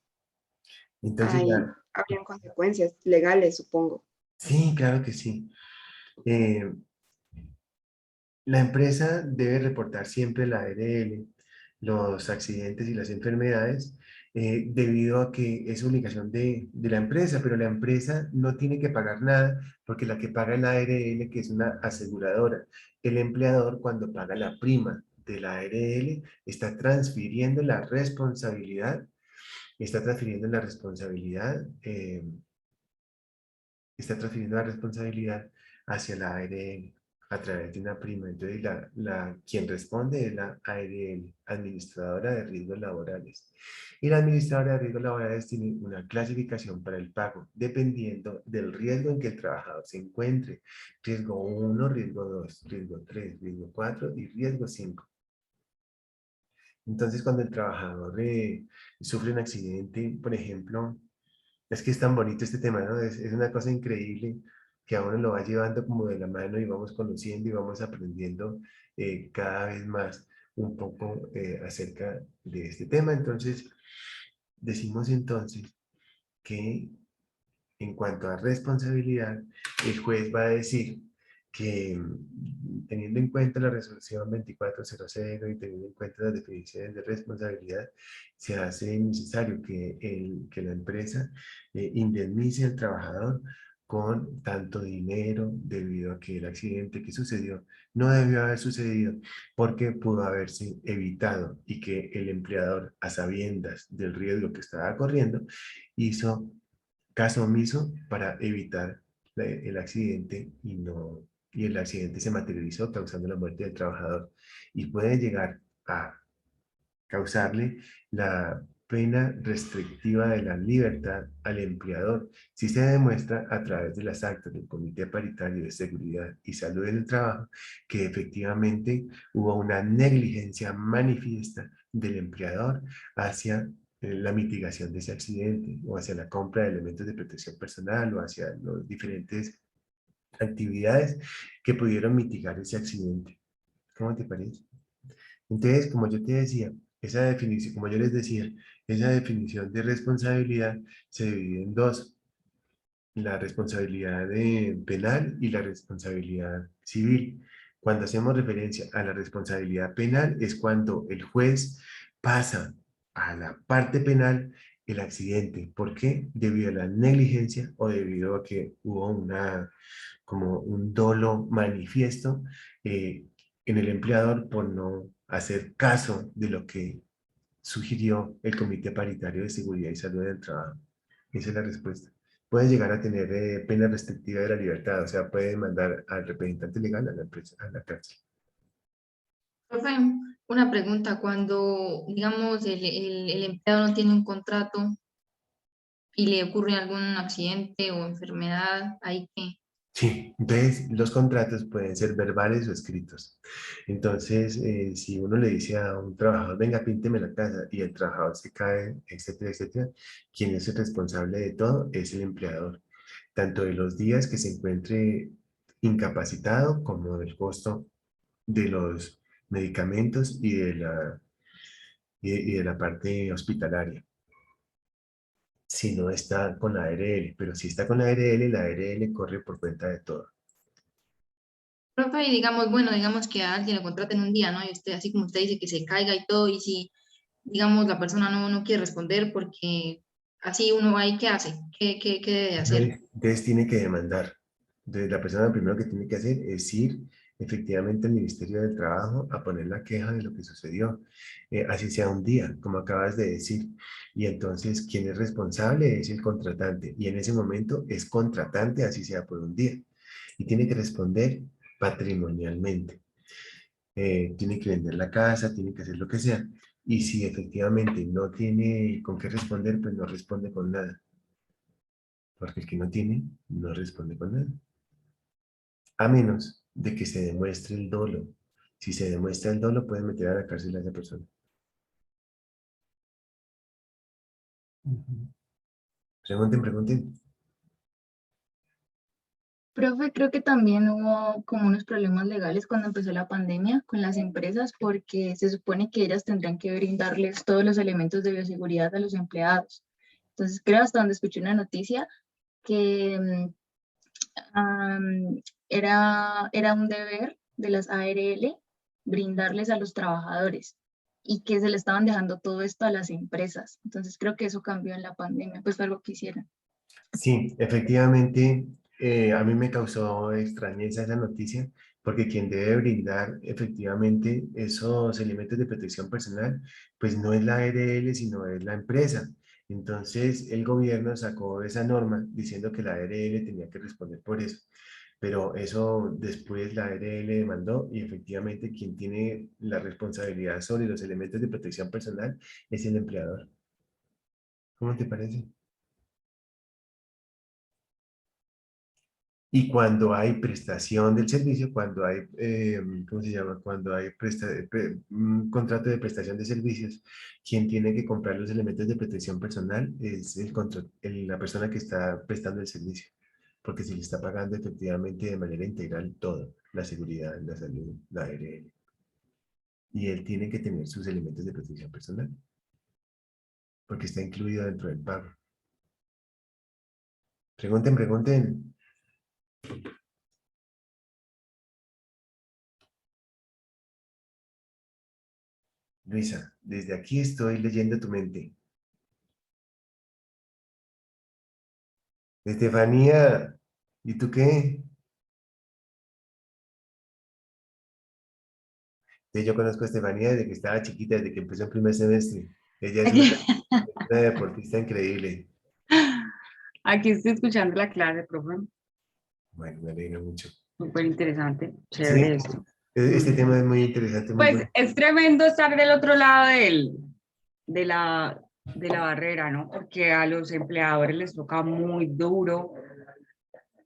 Entonces, ahí habrían consecuencias legales, supongo. sí, claro que sí. Eh, la empresa debe reportar siempre la ARL, los accidentes y las enfermedades, debido a que es obligación de la empresa, pero la empresa no tiene que pagar nada porque la que paga es la ARL, que es una aseguradora. El empleador, cuando paga la prima de la ARL, está transfiriendo la responsabilidad está transfiriendo la responsabilidad hacia la ARL a través de una prima. Entonces, quien responde es la ARL, Administradora de Riesgos Laborales. Y la Administradora de Riesgos Laborales tiene una clasificación para el pago, dependiendo del riesgo en que el trabajador se encuentre. Riesgo 1, riesgo 2, riesgo 3, riesgo 4 y riesgo 5. Entonces, cuando el trabajador sufre un accidente, por ejemplo, es que es tan bonito este tema, ¿no? Es una cosa increíble que a uno lo va llevando como de la mano y vamos conociendo y vamos aprendiendo cada vez más un poco acerca de este tema. Entonces, decimos entonces que en cuanto a responsabilidad, el juez va a decir que teniendo en cuenta la resolución 2400 y teniendo en cuenta las definiciones de responsabilidad, se hace necesario que la empresa indemnice al trabajador con tanto dinero debido a que el accidente que sucedió no debió haber sucedido porque pudo haberse evitado y que el empleador, a sabiendas del riesgo que estaba corriendo, hizo caso omiso para evitar el accidente y el accidente se materializó causando la muerte del trabajador y puede llegar a causarle la pena restrictiva de la libertad al empleador si se demuestra a través de las actas del Comité Paritario de Seguridad y Salud en el Trabajo que efectivamente hubo una negligencia manifiesta del empleador hacia la mitigación de ese accidente o hacia la compra de elementos de protección personal o hacia las diferentes actividades que pudieron mitigar ese accidente. ¿Cómo te parece? Entonces, como yo te decía, esa definición, como yo les decía, esa definición de responsabilidad se divide en dos: la responsabilidad penal y la responsabilidad civil. Cuando hacemos referencia a la responsabilidad penal es cuando el juez pasa a la parte penal el accidente. ¿Por qué? Debido a la negligencia o debido a que hubo como un dolo manifiesto eh, en el empleador por no hacer caso de lo que sugirió el Comité Paritario de Seguridad y Salud del Trabajo. Esa es la respuesta. Puede llegar a tener pena restrictiva de la libertad, o sea, puede mandar al representante legal a la empresa, a la cárcel. Profe, una pregunta, cuando, digamos, el empleado no tiene un contrato y le ocurre algún accidente o enfermedad, ¿ahí qué? Sí, entonces los contratos pueden ser verbales o escritos. Entonces, si uno le dice a un trabajador, venga, pínteme la casa, y el trabajador se cae, etcétera, etcétera, quien es el responsable de todo es el empleador, tanto de los días que se encuentre incapacitado como del costo de los medicamentos y de la parte hospitalaria. Si no está con la ARL, pero si está con la ARL corre por cuenta de todo. Profe, y digamos, bueno, digamos que a alguien lo contraten un día, ¿no? Y usted, así como usted dice, que se caiga y todo, y si, digamos, la persona no quiere responder porque así uno ahí, ¿qué hace? ¿Qué debe hacer? Entonces tiene que demandar. Entonces la persona lo primero que tiene que hacer es ir efectivamente al Ministerio del Trabajo a poner la queja de lo que sucedió, así sea un día, como acabas de decir. Y entonces quien es responsable es el contratante, y en ese momento es contratante, así sea por un día, y tiene que responder patrimonialmente. Tiene que vender la casa, tiene que hacer lo que sea. Y si efectivamente no tiene con qué responder, pues no responde con nada. Porque el que no tiene, no responde con nada. A menos de que se demuestre el dolo. Si se demuestra el dolo, puede meter a la cárcel a esa persona. Ujú. Pregunten, pregunten. Profe, creo que también hubo como unos problemas legales cuando empezó la pandemia con las empresas porque se supone que ellas tendrían que brindarles todos los elementos de bioseguridad a los empleados. Entonces, creo hasta donde escuché una noticia que era un deber de las ARL brindarles a los trabajadores y que se le estaban dejando todo esto a las empresas. Entonces, creo que eso cambió en la pandemia, pues fue algo que hicieron. Sí, efectivamente, a mí me causó extrañeza esa noticia, porque quien debe brindar efectivamente esos elementos de protección personal, pues no es la ARL, sino es la empresa. Entonces, el gobierno sacó esa norma diciendo que la ARL tenía que responder por eso. Pero eso después la ARL demandó, y efectivamente quien tiene la responsabilidad sobre los elementos de protección personal es el empleador. ¿Cómo te parece? Y cuando hay prestación del servicio, cuando hay, ¿cómo se llama? Cuando hay un contrato de prestación de servicios, quien tiene que comprar los elementos de protección personal es la persona que está prestando el servicio, porque se le está pagando efectivamente de manera integral todo: la seguridad, la salud, la ARL. Y él tiene que tener sus elementos de protección personal, porque está incluido dentro del pago. Pregunten, pregunten. Luisa, desde aquí estoy leyendo tu mente. Estefanía, ¿y tú qué? Yo conozco a Estefanía desde que estaba chiquita, desde que empezó el primer semestre. Ella es una deportista increíble. Aquí estoy escuchando la clase, profe. Bueno, me alegra mucho. Súper interesante, chévere Sí, esto. este tema es muy interesante, muy Pues bueno. es tremendo estar del otro lado de la barrera, ¿no? Porque a los empleadores les toca muy duro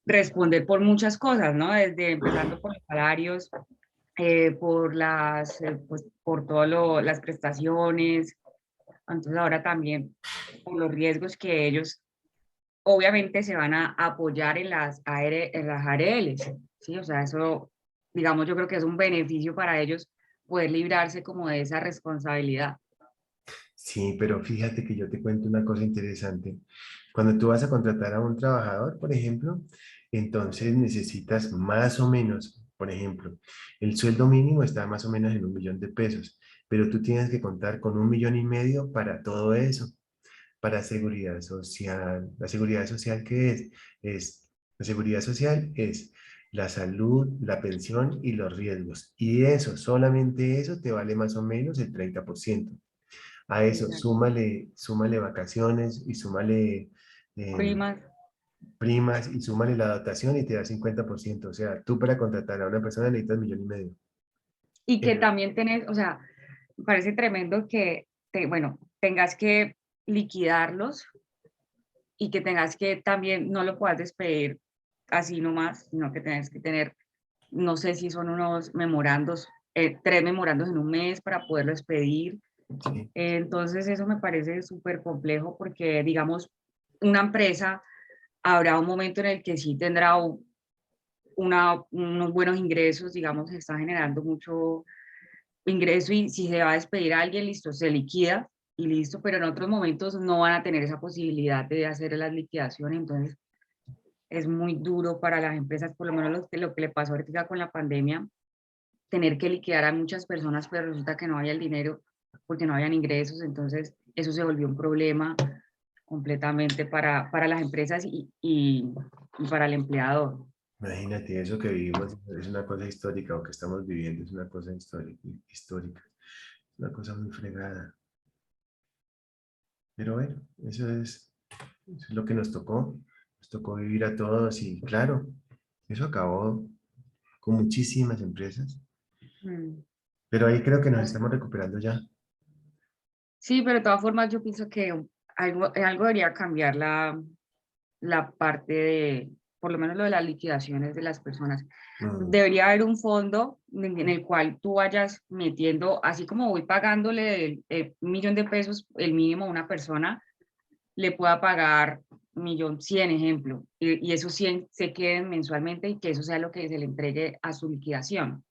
responder por muchas cosas, ¿no? Desde empezando por los salarios, pues, por todas las prestaciones, entonces ahora también por los riesgos que ellos obviamente se van a apoyar en las ARLs, ¿sí? O sea, eso digamos, yo creo que es un beneficio para ellos poder librarse como de esa responsabilidad. Sí, pero fíjate que yo te cuento una cosa interesante. Cuando tú vas a contratar a un trabajador, por ejemplo, entonces necesitas más o menos, por ejemplo, el sueldo mínimo está más o menos en 1.000.000 de pesos, pero tú tienes que contar con 1.500.000 para todo eso, para seguridad social. ¿La seguridad social qué es? La seguridad social es la salud, la pensión y los riesgos. Y eso, solamente eso te vale más o menos el 30%. A eso, Exacto. súmale vacaciones y súmale Primas. primas y súmale la dotación y te da 50%. O sea, tú para contratar a una persona necesitas 1.500.000. Y que Eh, también tenés, o sea, me parece tremendo que, bueno, tengas que liquidarlos y que tengas que también, no lo puedas despedir así nomás, sino que tengas que tener, no sé si son unos memorandos, 3 memorandos en un mes para poderlo despedir. sí, Entonces eso me parece súper complejo porque, digamos, una empresa habrá un momento en el que sí tendrá unos buenos ingresos, digamos, se está generando mucho ingreso y si se va a despedir a alguien, listo, se liquida y listo, pero en otros momentos no van a tener esa posibilidad de hacer las liquidaciones, entonces es muy duro para las empresas, por lo menos lo que le pasó ahorita con la pandemia, tener que liquidar a muchas personas, pero resulta que no había el dinero porque no habían ingresos, entonces eso se volvió un problema completamente para las empresas y para el empleador. imagínate, eso que vivimos es una cosa histórica, o que estamos viviendo es una cosa histórica, una cosa muy fregada. Pero bueno, eso es lo que nos tocó vivir a todos y claro, eso acabó con muchísimas empresas, Mm. pero ahí creo que nos estamos recuperando ya. Sí, pero de todas formas yo pienso que algo debería cambiar la parte de, por lo menos lo de las liquidaciones de las personas. Mm, Debería haber un fondo en el cual tú vayas metiendo, así como voy pagándole el 1.000.000 de pesos, el mínimo a una persona, le pueda pagar 1.100.000, ejemplo, y esos 100 se queden mensualmente y que eso sea lo que se le entregue a su liquidación.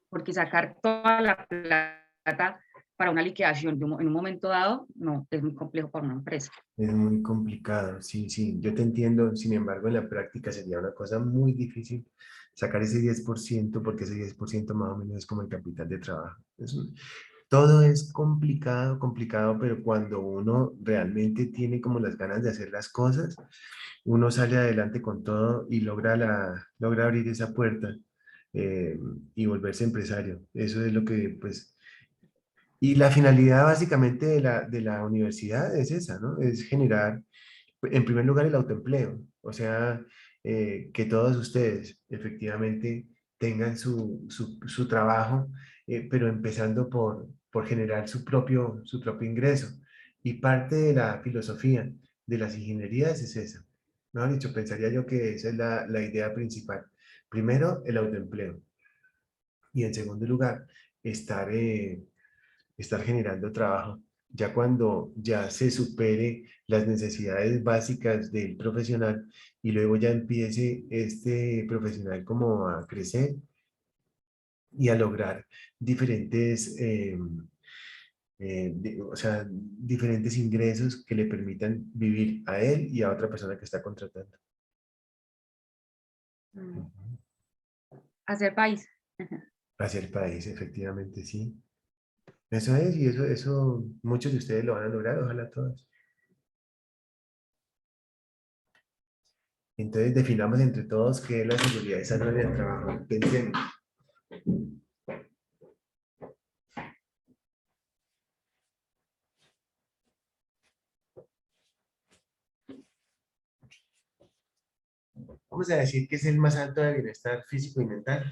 Porque sacar toda la plata para una liquidación en un momento dado, no, es muy complejo para una empresa. es muy complicado, sí, sí, yo te entiendo, sin embargo, en la práctica sería una cosa muy difícil sacar ese 10% porque ese 10% más o menos es como el capital de trabajo. Todo es complicado, complicado, pero cuando uno realmente tiene como las ganas de hacer las cosas, uno sale adelante con todo y logra abrir esa puerta eh, y volverse empresario. Eso es lo que, pues, y la finalidad básicamente de la universidad es esa, ¿no? Es generar, en primer lugar, el autoempleo, o sea, que todos ustedes efectivamente tengan su trabajo, pero empezando por generar su propio ingreso. Y parte de la filosofía de las ingenierías es esa. Mejor dicho, pensaría yo que esa es la idea principal. Primero, el autoempleo. Y en segundo lugar, estar generando trabajo. Ya cuando ya se supere las necesidades básicas del profesional y luego ya empiece este profesional como a crecer y a lograr diferentes, o sea, diferentes ingresos que le permitan vivir a él y a otra persona que está contratando. Hacer país. Hacia el país, efectivamente, sí. Eso es, y eso muchos de ustedes lo van a lograr, ojalá todos. Entonces definamos entre todos qué es la seguridad y salud en el trabajo. Pensemos. Vamos a decir que es el más alto de bienestar físico y mental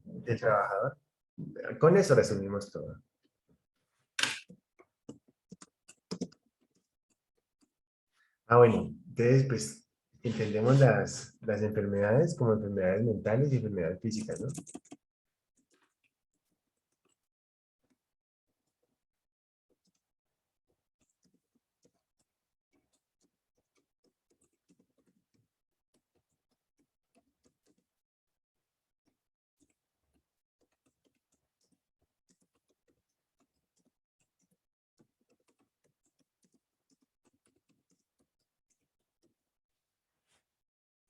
del trabajador. Con eso resumimos todo. Bueno, entonces pues entendemos las enfermedades como enfermedades mentales y enfermedades físicas, ¿no?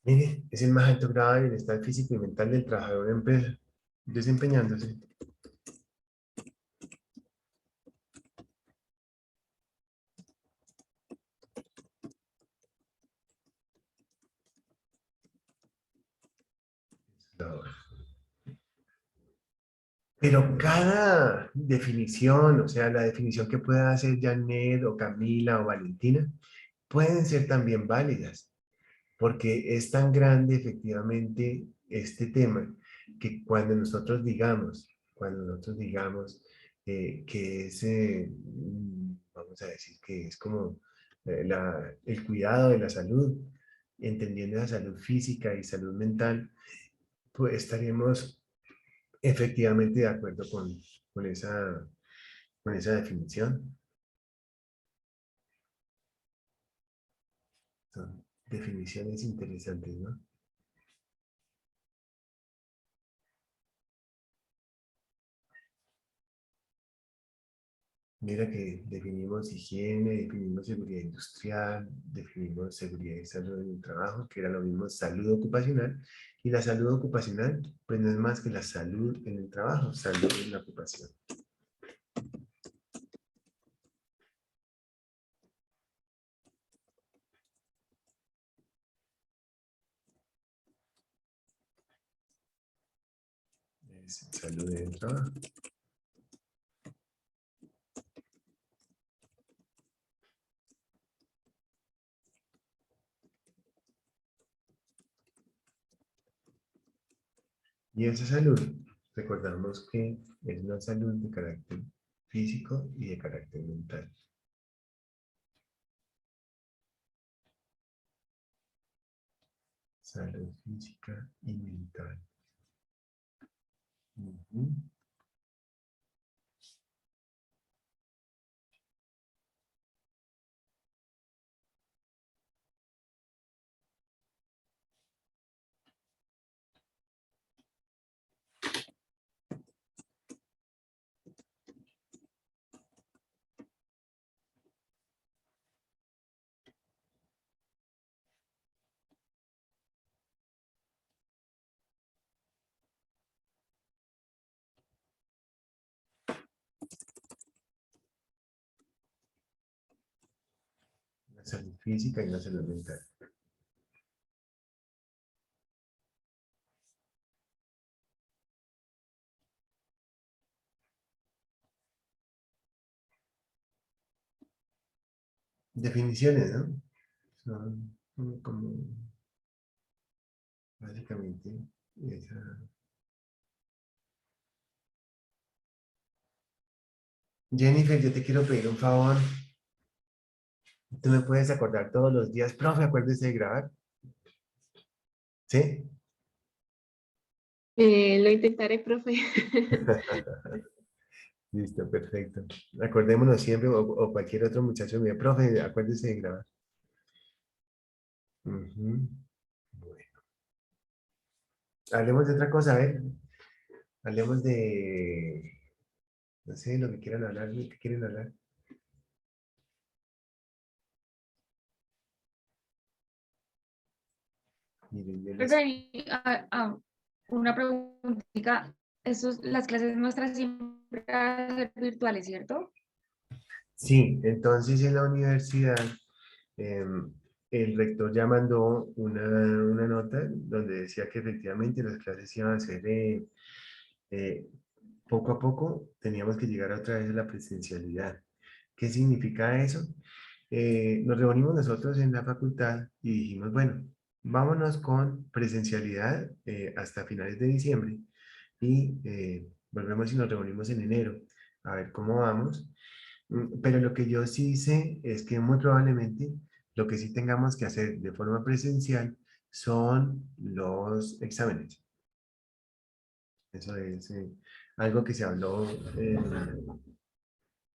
Mire, es el más alto grado de bienestar físico y mental del trabajador en empresa, desempeñándose. Pero cada definición, o sea, la definición que pueda hacer Janet o Camila o Valentina, pueden ser también válidas, porque es tan grande efectivamente este tema que cuando nosotros digamos que es, vamos a decir que es como el cuidado de la salud, entendiendo la salud física y salud mental, pues estaremos efectivamente de acuerdo con esa definición. Son definiciones interesantes, ¿no? Mira que definimos higiene, definimos seguridad industrial, definimos seguridad y salud en el trabajo, que era lo mismo salud ocupacional. Y la salud ocupacional, pues no es más que la salud en el trabajo, salud en la ocupación. Es salud en el trabajo. Y esa salud, recordamos que es una salud de carácter físico y de carácter mental. Salud física y mental. Ujú. La salud física y la salud mental. Definiciones, ¿no? Son como básicamente esa. Jennifer, yo te quiero pedir un favor. ¿Tú me puedes acordar todos los días? Profe, acuérdese de grabar. ¿Sí? Lo intentaré, profe. Listo, perfecto. Acordémonos siempre, o cualquier otro muchacho me diga, profe, acuérdese de grabar. Ujú. Bueno. Hablemos de otra cosa, a ver. Hablemos de, no sé, lo que quieran hablar, lo que quieren hablar. Miren, yo les... Una preguntita. Las clases nuestras siempre van a ser virtuales, ¿cierto? Sí, entonces en la universidad el rector ya mandó una nota donde decía que efectivamente las clases iban a ser eh, poco a poco, teníamos que llegar otra vez a la presencialidad. ¿Qué significa eso? Nos reunimos nosotros en la facultad y dijimos, bueno, vámonos con presencialidad hasta finales de diciembre y volvemos y nos reunimos en enero a ver cómo vamos. Pero lo que yo sí sé es que muy probablemente lo que sí tengamos que hacer de forma presencial son los exámenes. Eso es algo que se habló en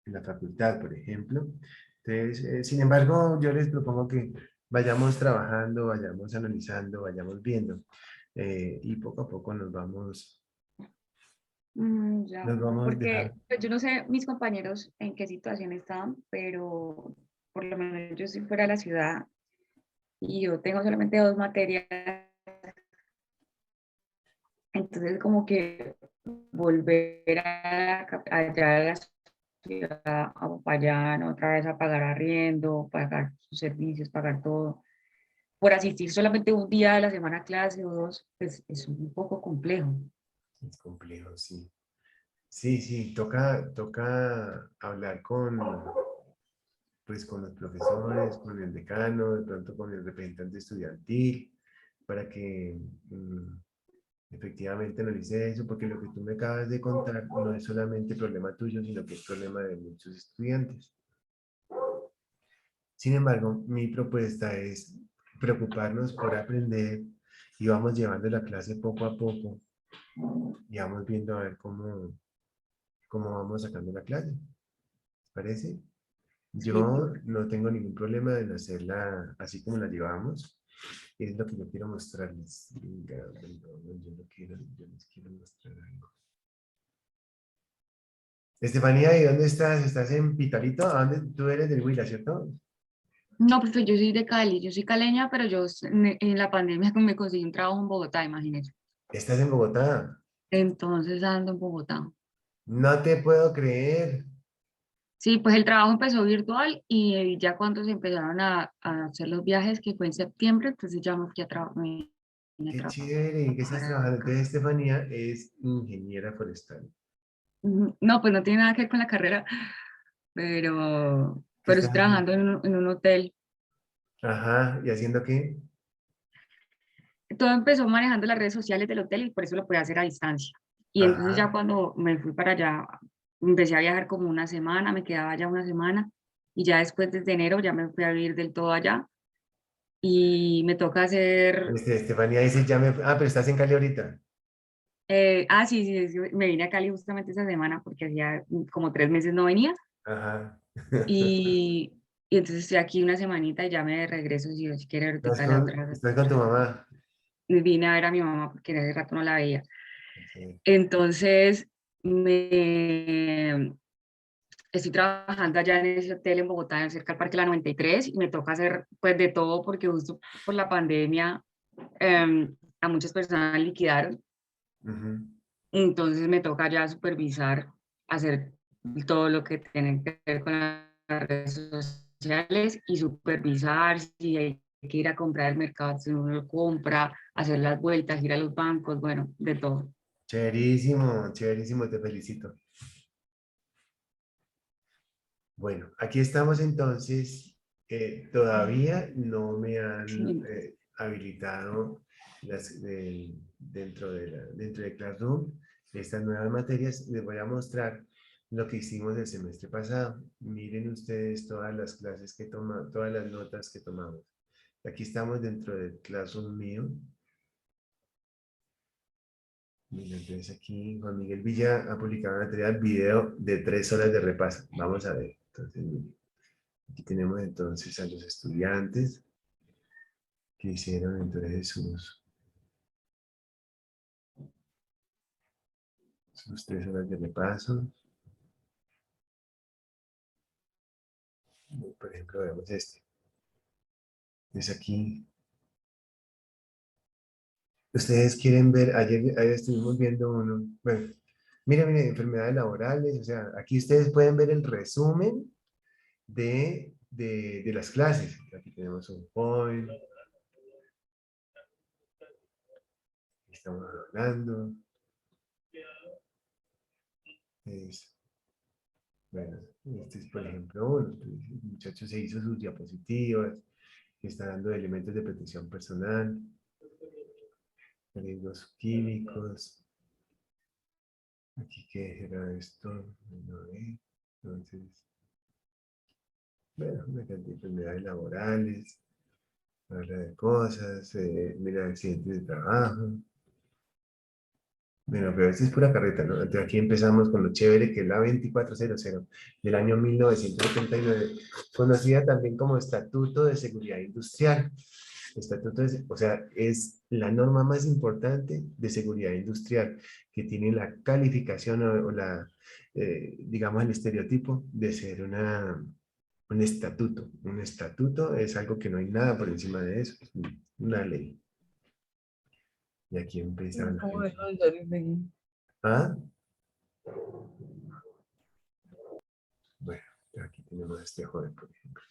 la facultad, por ejemplo. Entonces, sin embargo, yo les propongo que vayamos trabajando, vayamos analizando, vayamos viendo y poco a poco Ya, nos vamos porque dejando. pues, yo no sé mis compañeros en qué situación estaban, pero por lo menos yo si fuera a la ciudad y yo tengo solamente 2 materias. Entonces, como que volver allá a la ciudad, a Popayán, otra vez a pagar arriendo, pagar sus servicios, pagar todo, por asistir solamente un día a la semana a clase o 2, pues es un poco complejo. Es complejo, sí. Sí, sí, toca hablar pues, con los profesores, con el decano, de pronto con el representante estudiantil, para que efectivamente analice eso, porque lo que tú me acabas de contar no es solamente problema tuyo, sino que es problema de muchos estudiantes. Sin embargo, mi propuesta es preocuparnos por aprender y vamos llevando la clase poco a poco y vamos viendo a ver cómo vamos sacando la clase. ¿Parece? Sí, Yo no tengo ningún problema en hacerla así como la llevamos. Es lo que yo quiero mostrarles. Venga, yo les quiero mostrar algo. Estefanía, ¿y dónde estás? ¿Estás en Pitalito? ¿A dónde? Tú eres del Huila, ¿cierto? no, porque yo soy de Cali, yo soy caleña, pero yo en la pandemia me conseguí un trabajo en Bogotá, imagínese. ¿Estás en Bogotá? Entonces ando en Bogotá. No te puedo creer. Sí, pues el trabajo empezó virtual y ya cuando se empezaron a hacer los viajes, que fue en septiembre, entonces ya me fui a Qué trabajar chévere. ¿En qué estás trabajando? acá. Entonces, Estefanía es ingeniera forestal. No, pues no tiene nada que ver con la carrera, ¿Qué pero estás estoy haciendo? trabajando en un hotel. Ajá. ¿Y haciendo qué? Todo empezó manejando las redes sociales del hotel y por eso lo pude hacer a distancia. Y entonces ya Ajá. cuando me fui para allá, empecé a viajar como una semana, me quedaba allá una semana y ya después desde enero ya me fui a vivir del todo allá y me toca hacer, Estefanía dice, pero estás en Cali ahorita. sí, sí, sí, me vine a Cali justamente esa semana porque hacía como 3 meses no venía Ajá. y, y entonces estoy aquí una semanita y ya me regreso si Dios quiere ahorita la otra. Estás con tu mamá. Vine a ver a mi mamá porque hace rato no la veía. Ok. Entonces, estoy trabajando allá en ese hotel en Bogotá, cerca del Parque La 93, y me toca hacer pues de todo porque justo por la pandemia a muchas personas liquidaron. Ujú. Entonces me toca ya supervisar, hacer todo lo que tiene que ver con las redes sociales y supervisar si hay que ir a comprar el mercado, si uno lo compra, hacer las vueltas, ir a los bancos, bueno, de todo. Chéverísimo, chéverísimo, te felicito. Bueno, aquí estamos entonces. Todavía no me han Sí. habilitado dentro de Classroom estas nuevas materias. Les voy a mostrar lo que hicimos el semestre pasado. Miren ustedes todas las clases que tomamos, todas las notas que tomamos. Aquí estamos dentro del Classroom mío. Mira, entonces aquí Juan Miguel Villa ha publicado un material video de 3 horas de repaso. Vamos a ver. Entonces, miren, aquí tenemos entonces a los estudiantes que hicieron entonces sus 3 horas de repaso. Por ejemplo, veamos este. Es aquí. Ustedes quieren ver, ayer estuvimos viendo uno. Bueno, miren, enfermedades laborales. O sea, aquí ustedes pueden ver el resumen de las clases. Aquí tenemos un point. Estamos hablando. Bueno, este es por ejemplo uno. El muchacho se hizo sus diapositivas, que está dando elementos de protección personal, riesgos químicos. Aquí qué era esto, no, entonces, bueno, una cantidad de enfermedades laborales, habla de cosas, mira accidentes de trabajo. Bueno, pero esta es pura carreta, ¿no? Entonces aquí empezamos con lo chévere, que es la 2400 del año 1979, conocida también como Estatuto de Seguridad Industrial. O sea, es la norma más importante de seguridad industrial, que tiene la calificación o digamos, el estereotipo de ser Un estatuto. Un estatuto es algo que no hay nada por encima de eso. Es una ley. Y aquí empieza la ¿Cómo gente. eso de Arismendi? ¿Ah? Bueno, aquí tenemos a este joven, por ejemplo.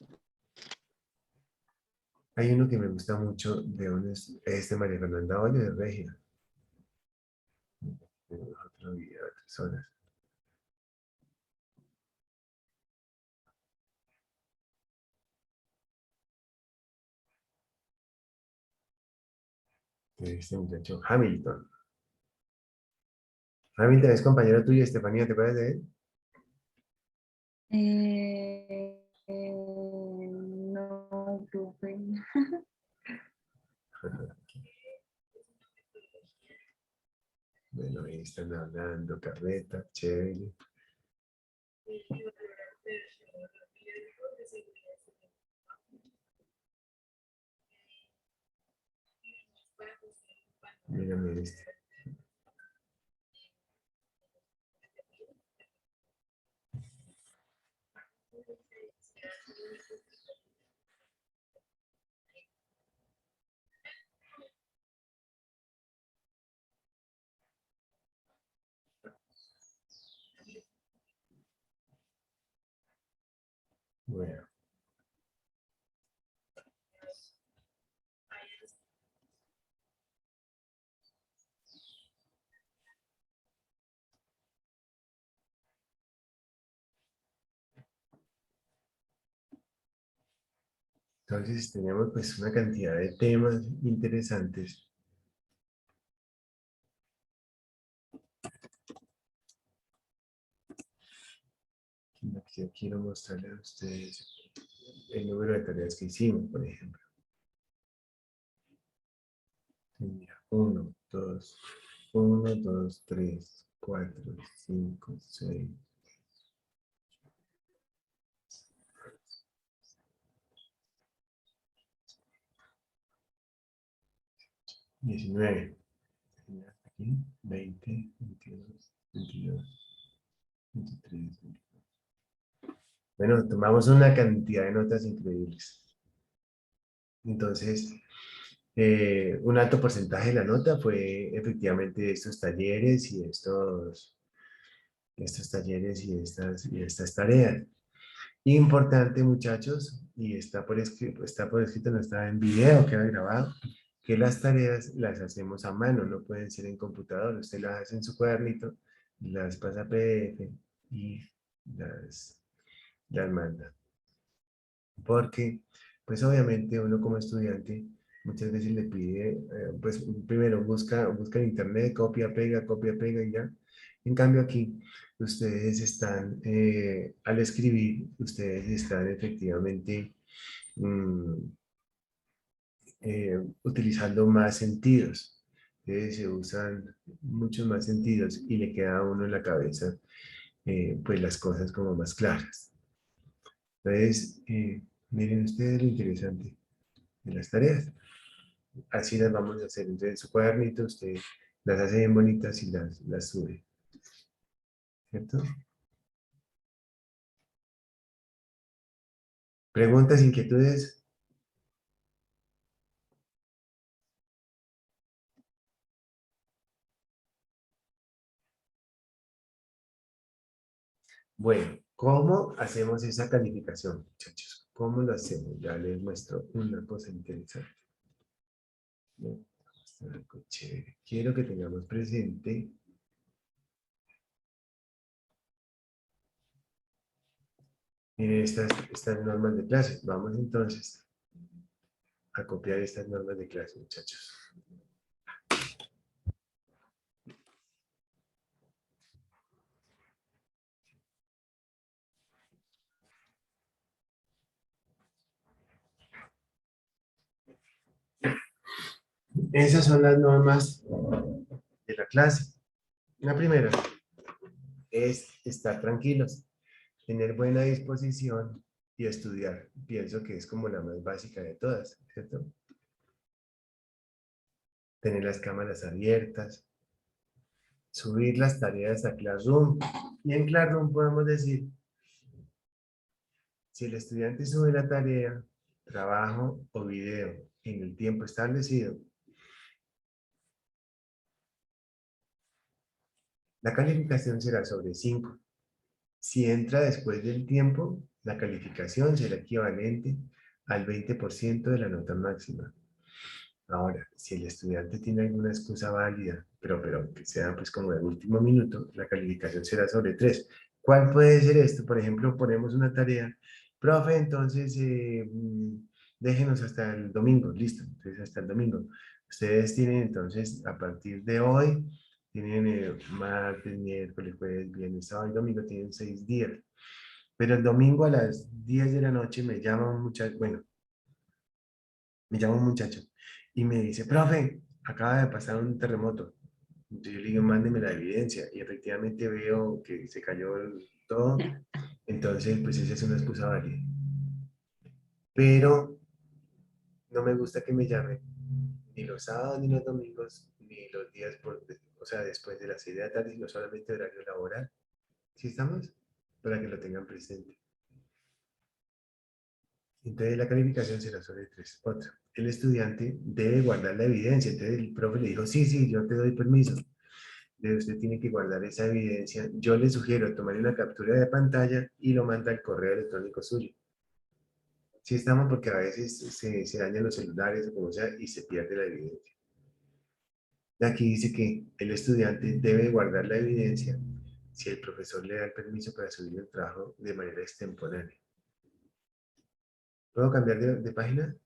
Hay uno que me gusta mucho de este María Fernanda Hoyo de Regia. Tenemos otro video de 3 horas. De este muchacho Hamilton. Hamilton es compañero tuyo, Estefanía, ¿te acuerdas de él? No, profe. Bueno, ahí están hablando, carreta, chévere. Mírame este. Bueno. Entonces tenemos pues una cantidad de temas interesantes. Aquí quiero mostrarles a ustedes el número de tareas que hicimos, por ejemplo. Mira, 1, 2, 1, 2, 3, 4, 5, 6. 19. Aquí, 20, 22, 22, 23, 24. Bueno, tomamos una cantidad de notas increíbles. Entonces, un alto porcentaje de la nota fue efectivamente estos talleres y estos talleres y estas tareas. Importante, muchachos, y está por escrito, no está en video, queda grabado, que las tareas las hacemos a mano, no pueden ser en computador. Usted las hace en su cuadernito, las pasa a PDF y las manda. Porque, pues obviamente uno como estudiante muchas veces le pide, pues primero busca en internet, copia, pega y ya. En cambio aquí, ustedes están, al escribir, ustedes están efectivamente utilizando más sentidos. Se usan muchos más sentidos y le queda a uno en la cabeza pues las cosas como más claras. Entonces, miren ustedes lo interesante de las tareas. Así las vamos a hacer. Entonces, en su cuadernito usted las hace bien bonitas y las sube. ¿Cierto? ¿Preguntas, inquietudes? Bueno, ¿cómo hacemos esa calificación, muchachos? ¿Cómo lo hacemos? Ya les muestro una cosa interesante. Bien, algo chévere. Quiero que tengamos presente miren estas normas de clase. Vamos entonces a copiar estas normas de clase, muchachos. Esas son las normas de la clase. La primera es estar tranquilos, tener buena disposición y estudiar. Pienso que es como la más básica de todas, ¿cierto? Tener las cámaras abiertas, subir las tareas a Classroom. Y en Classroom podemos decir, Si el estudiante sube la tarea, trabajo o video en el tiempo establecido, la calificación será sobre 5. Si entra después del tiempo, la calificación será equivalente al 20% de la nota máxima. Ahora, si el estudiante tiene alguna excusa válida, pero que sea pues como de último minuto, la calificación será sobre 3. ¿Cuál puede ser esto? Por ejemplo, ponemos una tarea, profe, entonces déjenos hasta el domingo, listo, entonces hasta el domingo. Ustedes tienen entonces, a partir de hoy, tienen martes, miércoles, jueves, viernes, sábado y domingo, tienen 6 días. Pero el domingo a las 10 de la noche me llama un muchacho, bueno, me llama un muchacho y me dice, profe, acaba de pasar un terremoto. Entonces yo le digo, mándeme la evidencia. Y efectivamente veo que se cayó todo. Entonces, pues esa es una excusa válida. Pero no me gusta que me llamen ni los sábados, ni los domingos, ni los días, o sea, después de las 6 de la tarde, sino solamente horario laboral. ¿Sí estamos? Para que lo tengan presente. Entonces la calificación será sobre 3. Otra, el estudiante debe guardar la evidencia. Entonces el profe le dijo, sí, sí, yo te doy permiso. Usted tiene que guardar esa evidencia. Yo le sugiero tomar una captura de pantalla y lo manda al correo electrónico suyo. Sí estamos, porque a veces se dañan los celulares o como sea y se pierde la evidencia. Aquí dice que el estudiante debe guardar la evidencia si el profesor le da el permiso para subir el trabajo de manera extemporánea. ¿Puedo cambiar de página?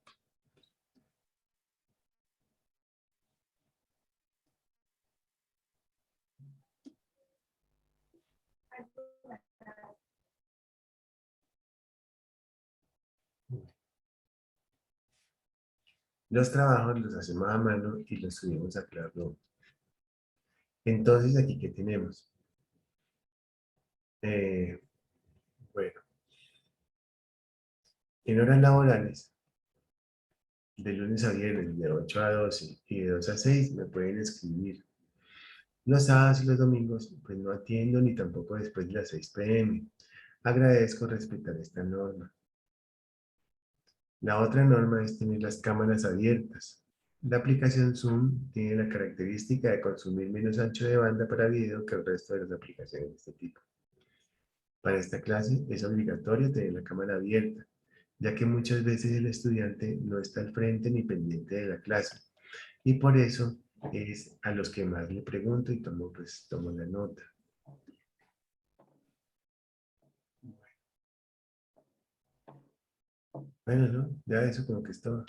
Los trabajos los hacemos a mano y los subimos a Classroom. Entonces, aquí, ¿qué tenemos? Bueno, en horas laborales, de lunes a viernes, de 8 a 12 y de 2 a 6, me pueden escribir. Los sábados y los domingos, pues no atiendo ni tampoco después de las 6 p.m. Agradezco respetar esta norma. La otra norma es tener las cámaras abiertas. La aplicación Zoom tiene la característica de consumir menos ancho de banda para video que el resto de las aplicaciones de este tipo. Para esta clase es obligatorio tener la cámara abierta, ya que muchas veces el estudiante no está al frente ni pendiente de la clase. Y por eso es a los que más le pregunto y tomo la nota. Bueno, ¿no? Ya eso como que es todo.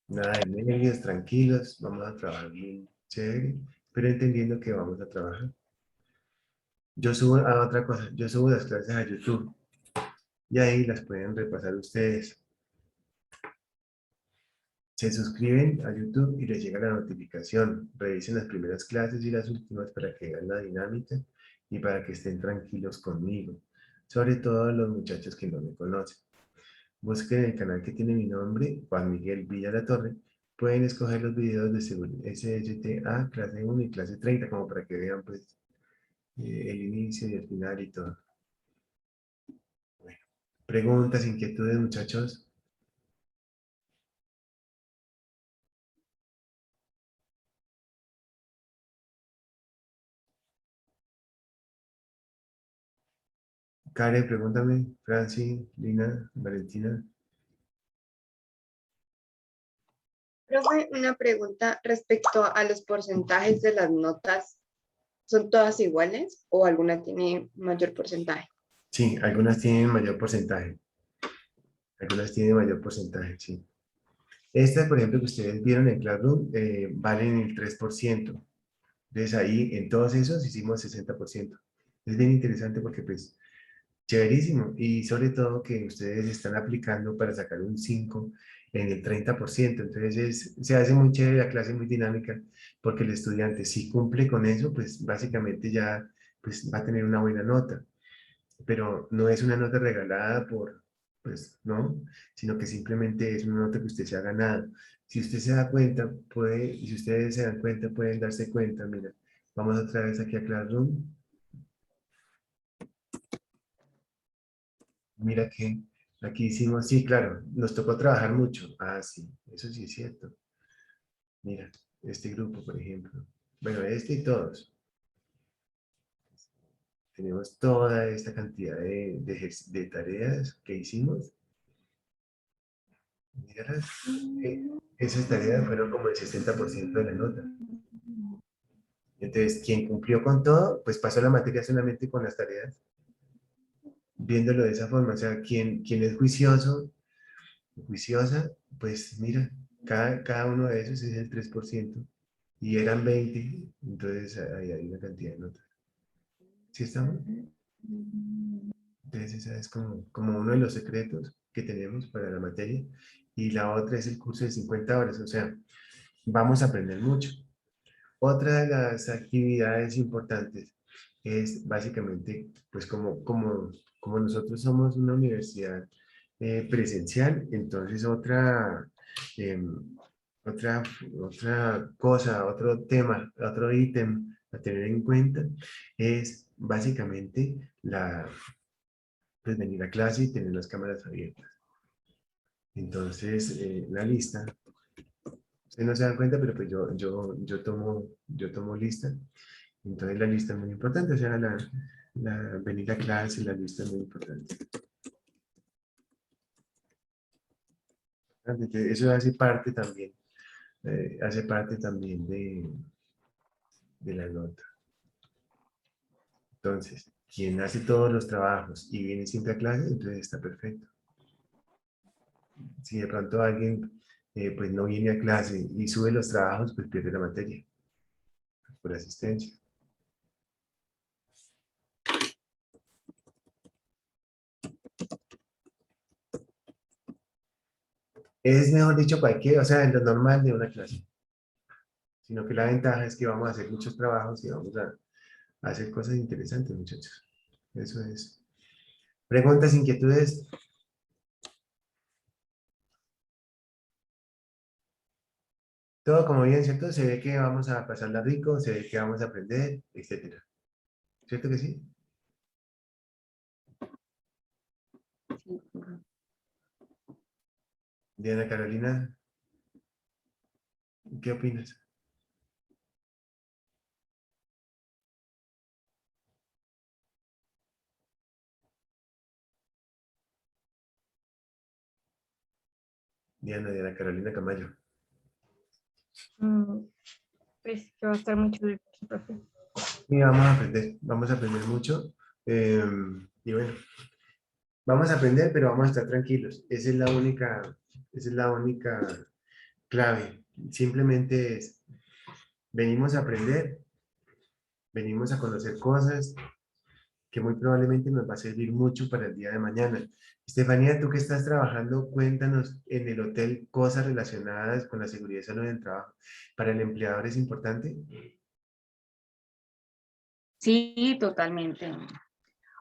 Nada de nervios, tranquilos, vamos a trabajar bien chévere, pero entendiendo que vamos a trabajar. Yo subo a otra cosa, yo subo las clases a YouTube y ahí las pueden repasar ustedes. Se suscriben a YouTube y les llega la notificación. Revisen las primeras clases y las últimas para que vean la dinámica y para que estén tranquilos conmigo. Sobre todo los muchachos que no me conocen. Busquen el canal que tiene mi nombre, Juan Miguel Villalatorre. Pueden escoger los videos de SHTA, clase 1 y clase 30, como para que vean pues el inicio y el final y todo. Bueno, preguntas, inquietudes, muchachos. Karen, pregúntame. Franci, Lina, Valentina. Profe, una pregunta respecto a los porcentajes de las notas. ¿Son todas iguales o alguna tiene mayor porcentaje? Sí, algunas tienen mayor porcentaje. Algunas tienen mayor porcentaje, sí. Estas, por ejemplo, que ustedes vieron en Classroom, valen el 3%. Entonces ahí, en todos esos, hicimos 60%. Es bien interesante porque, pues, chéverísimo. Y sobre todo que ustedes están aplicando para sacar un 5 en el 30%. Entonces se hace muy chévere la clase, muy dinámica, porque el estudiante, si cumple con eso, pues básicamente ya pues, va a tener una buena nota. Pero no es una nota regalada pues, ¿no? Sino que simplemente es una nota que usted se ha ganado. Si usted se da cuenta, y si ustedes se dan cuenta, pueden darse cuenta, mira, vamos otra vez aquí a Classroom. Mira que aquí hicimos, sí, claro, nos tocó trabajar mucho. Ah, sí, eso sí es cierto. Mira, este grupo, por ejemplo. Bueno, este y todos. Tenemos toda esta cantidad de tareas que hicimos. Míralas. Esas tareas fueron como el 60% de la nota. Entonces, quien cumplió con todo, pues pasó la materia solamente con las tareas, viéndolo de esa forma. O sea, quien es juicioso, juiciosa, pues mira, cada uno de esos es el 3%. Y eran 20, entonces ahí hay una cantidad de notas. ¿Sí estamos? Entonces ese es como uno de los secretos que tenemos para la materia. Y la otra es el curso de 50 horas, o sea, vamos a aprender mucho. Otra de las actividades importantes es básicamente, pues como nosotros somos una universidad presencial, entonces em, otra cosa, otro tema, otro ítem a tener en cuenta es básicamente pues venir a clase y tener las cámaras abiertas. Entonces, la lista, ustedes no se dan cuenta, pero pues yo tomo lista. Entonces la lista es muy importante, o sea, venir a clase, la lista es muy importante. Entonces, eso hace parte también de la nota. Entonces, quien hace todos los trabajos y viene siempre a clase, entonces está perfecto. Si de pronto alguien pues no viene a clase y sube los trabajos, pues pierde la materia por asistencia. Es mejor dicho cualquier, o sea, en lo normal de una clase. Sino que la ventaja es que vamos a hacer muchos trabajos y vamos a hacer cosas interesantes, muchachos. Eso es. Preguntas, inquietudes. Todo como bien, ¿cierto? Se ve que vamos a pasarla rico, se ve que vamos a aprender, etcétera. ¿Cierto que sí? Diana Carolina, ¿qué opinas? Diana Carolina Camayo. Pues que va a estar muy chulo, profe. Y vamos a aprender mucho. Y bueno, vamos a aprender, pero vamos a estar tranquilos. Esa es la única clave. Simplemente venimos a aprender, venimos a conocer cosas que muy probablemente nos va a servir mucho para el día de mañana. Estefanía, tú que estás trabajando, cuéntanos en el hotel cosas relacionadas con la seguridad y salud en el trabajo. ¿Para el empleador es importante? Sí, totalmente.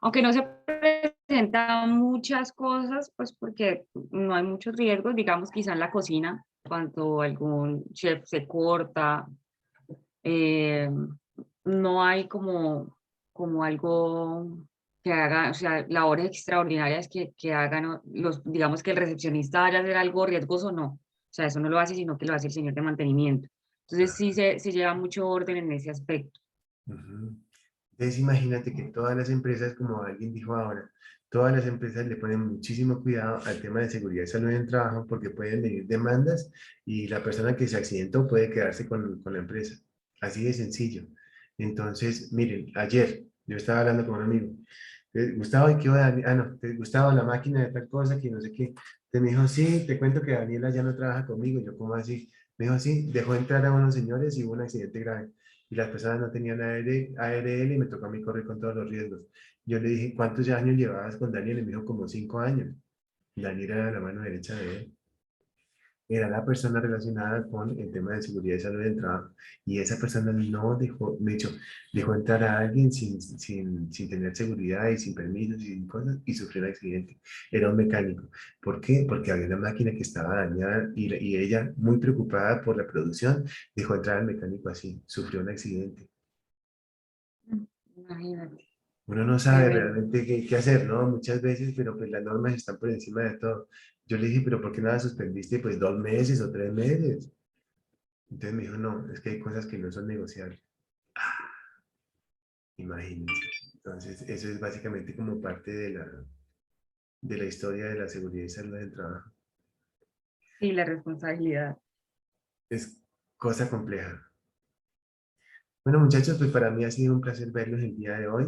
Aunque no se presentan muchas cosas, pues porque no hay muchos riesgos, digamos quizá en la cocina, cuando algún chef se corta, no hay como algo que haga, o sea, labores extraordinarias que hagan, digamos que el recepcionista vaya a hacer algo riesgoso, no. O sea, eso no lo hace, sino que lo hace el señor de mantenimiento. Entonces sí se lleva mucho orden en ese aspecto. Entonces imagínate que todas las empresas, como alguien dijo ahora, todas las empresas le ponen muchísimo cuidado al tema de seguridad y salud en el trabajo porque pueden venir demandas y la persona que se accidentó puede quedarse con la empresa. Así de sencillo. Entonces, miren, ayer yo estaba hablando con un amigo. Gustavo, ¿y qué va Dani? Ah, no, Gustavo, la máquina de tal cosa, que no sé qué. Entonces me dijo, sí, te cuento que Daniela ya no trabaja conmigo. Yo, ¿cómo así? Me dijo, sí, dejó entrar a unos señores y hubo un accidente grave y las personas no tenían ARL y me tocó a mí correr con todos los riesgos. Yo le dije, ¿cuántos años llevabas con Daniel? Y me dijo, como 5 años. Daniel era la mano derecha de él. Era la persona relacionada con el tema de seguridad y salud del trabajo. Y esa persona no dejó, de hecho, dejó entrar a alguien sin tener seguridad y sin permisos y sin cosas y sufrió un accidente. Era un mecánico. ¿Por qué? Porque había una máquina que estaba dañada y ella, muy preocupada por la producción, dejó entrar al mecánico así. Sufrió un accidente. Imagínate. Uno no sabe Tremendo. realmente qué hacer, ¿no? Muchas veces, pero pues las normas están por encima de todo. Yo le dije, pero ¿por qué no la suspendiste? Pues 2 meses o 3 meses. Entonces me dijo, no, es que hay cosas que no son negociables. Imagínense. Entonces, eso es básicamente como parte de la historia de la seguridad y salud del trabajo. Sí, la responsabilidad. Es cosa compleja. Bueno, muchachos, pues para mí ha sido un placer verlos el día de hoy.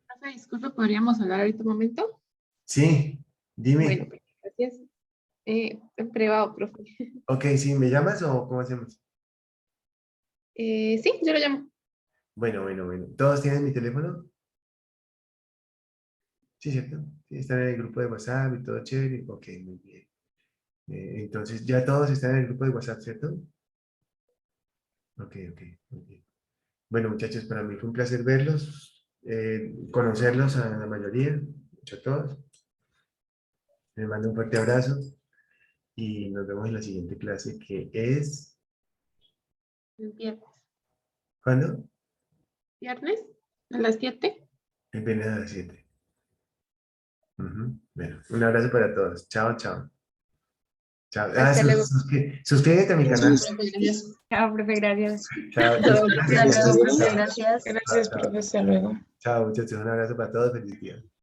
Profe, disculpe, ¿podríamos hablar ahorita un momento? Sí, dime. Bueno, pues, gracias. En privado, profe. Ok, ¿sí me llamas o cómo hacemos? Sí, yo lo llamo. Bueno. ¿Todos tienen mi teléfono? Sí, ¿cierto? Sí, están en el grupo de WhatsApp y todo chévere. Ok, muy bien. Entonces, ya todos están en el grupo de WhatsApp, ¿cierto? Ok, muy bien. Bueno, muchachos, para mí fue un placer verlos, conocerlos a la mayoría, mucho a todos. Les mando un fuerte abrazo y nos vemos en la siguiente clase que es... El viernes. ¿Cuándo? ¿Viernes? ¿A las 7? El viernes a las 7. Bueno, un abrazo para todos. Chao, chao. Chao. Hasta luego. Suscríbete a mi canal. Gracias. Chao, profe, gracias. Chao. Hasta luego, profe, Chao. gracias. Gracias, Chao. profe. Hasta luego. Chao, muchachos. Un abrazo para todos. Feliz día.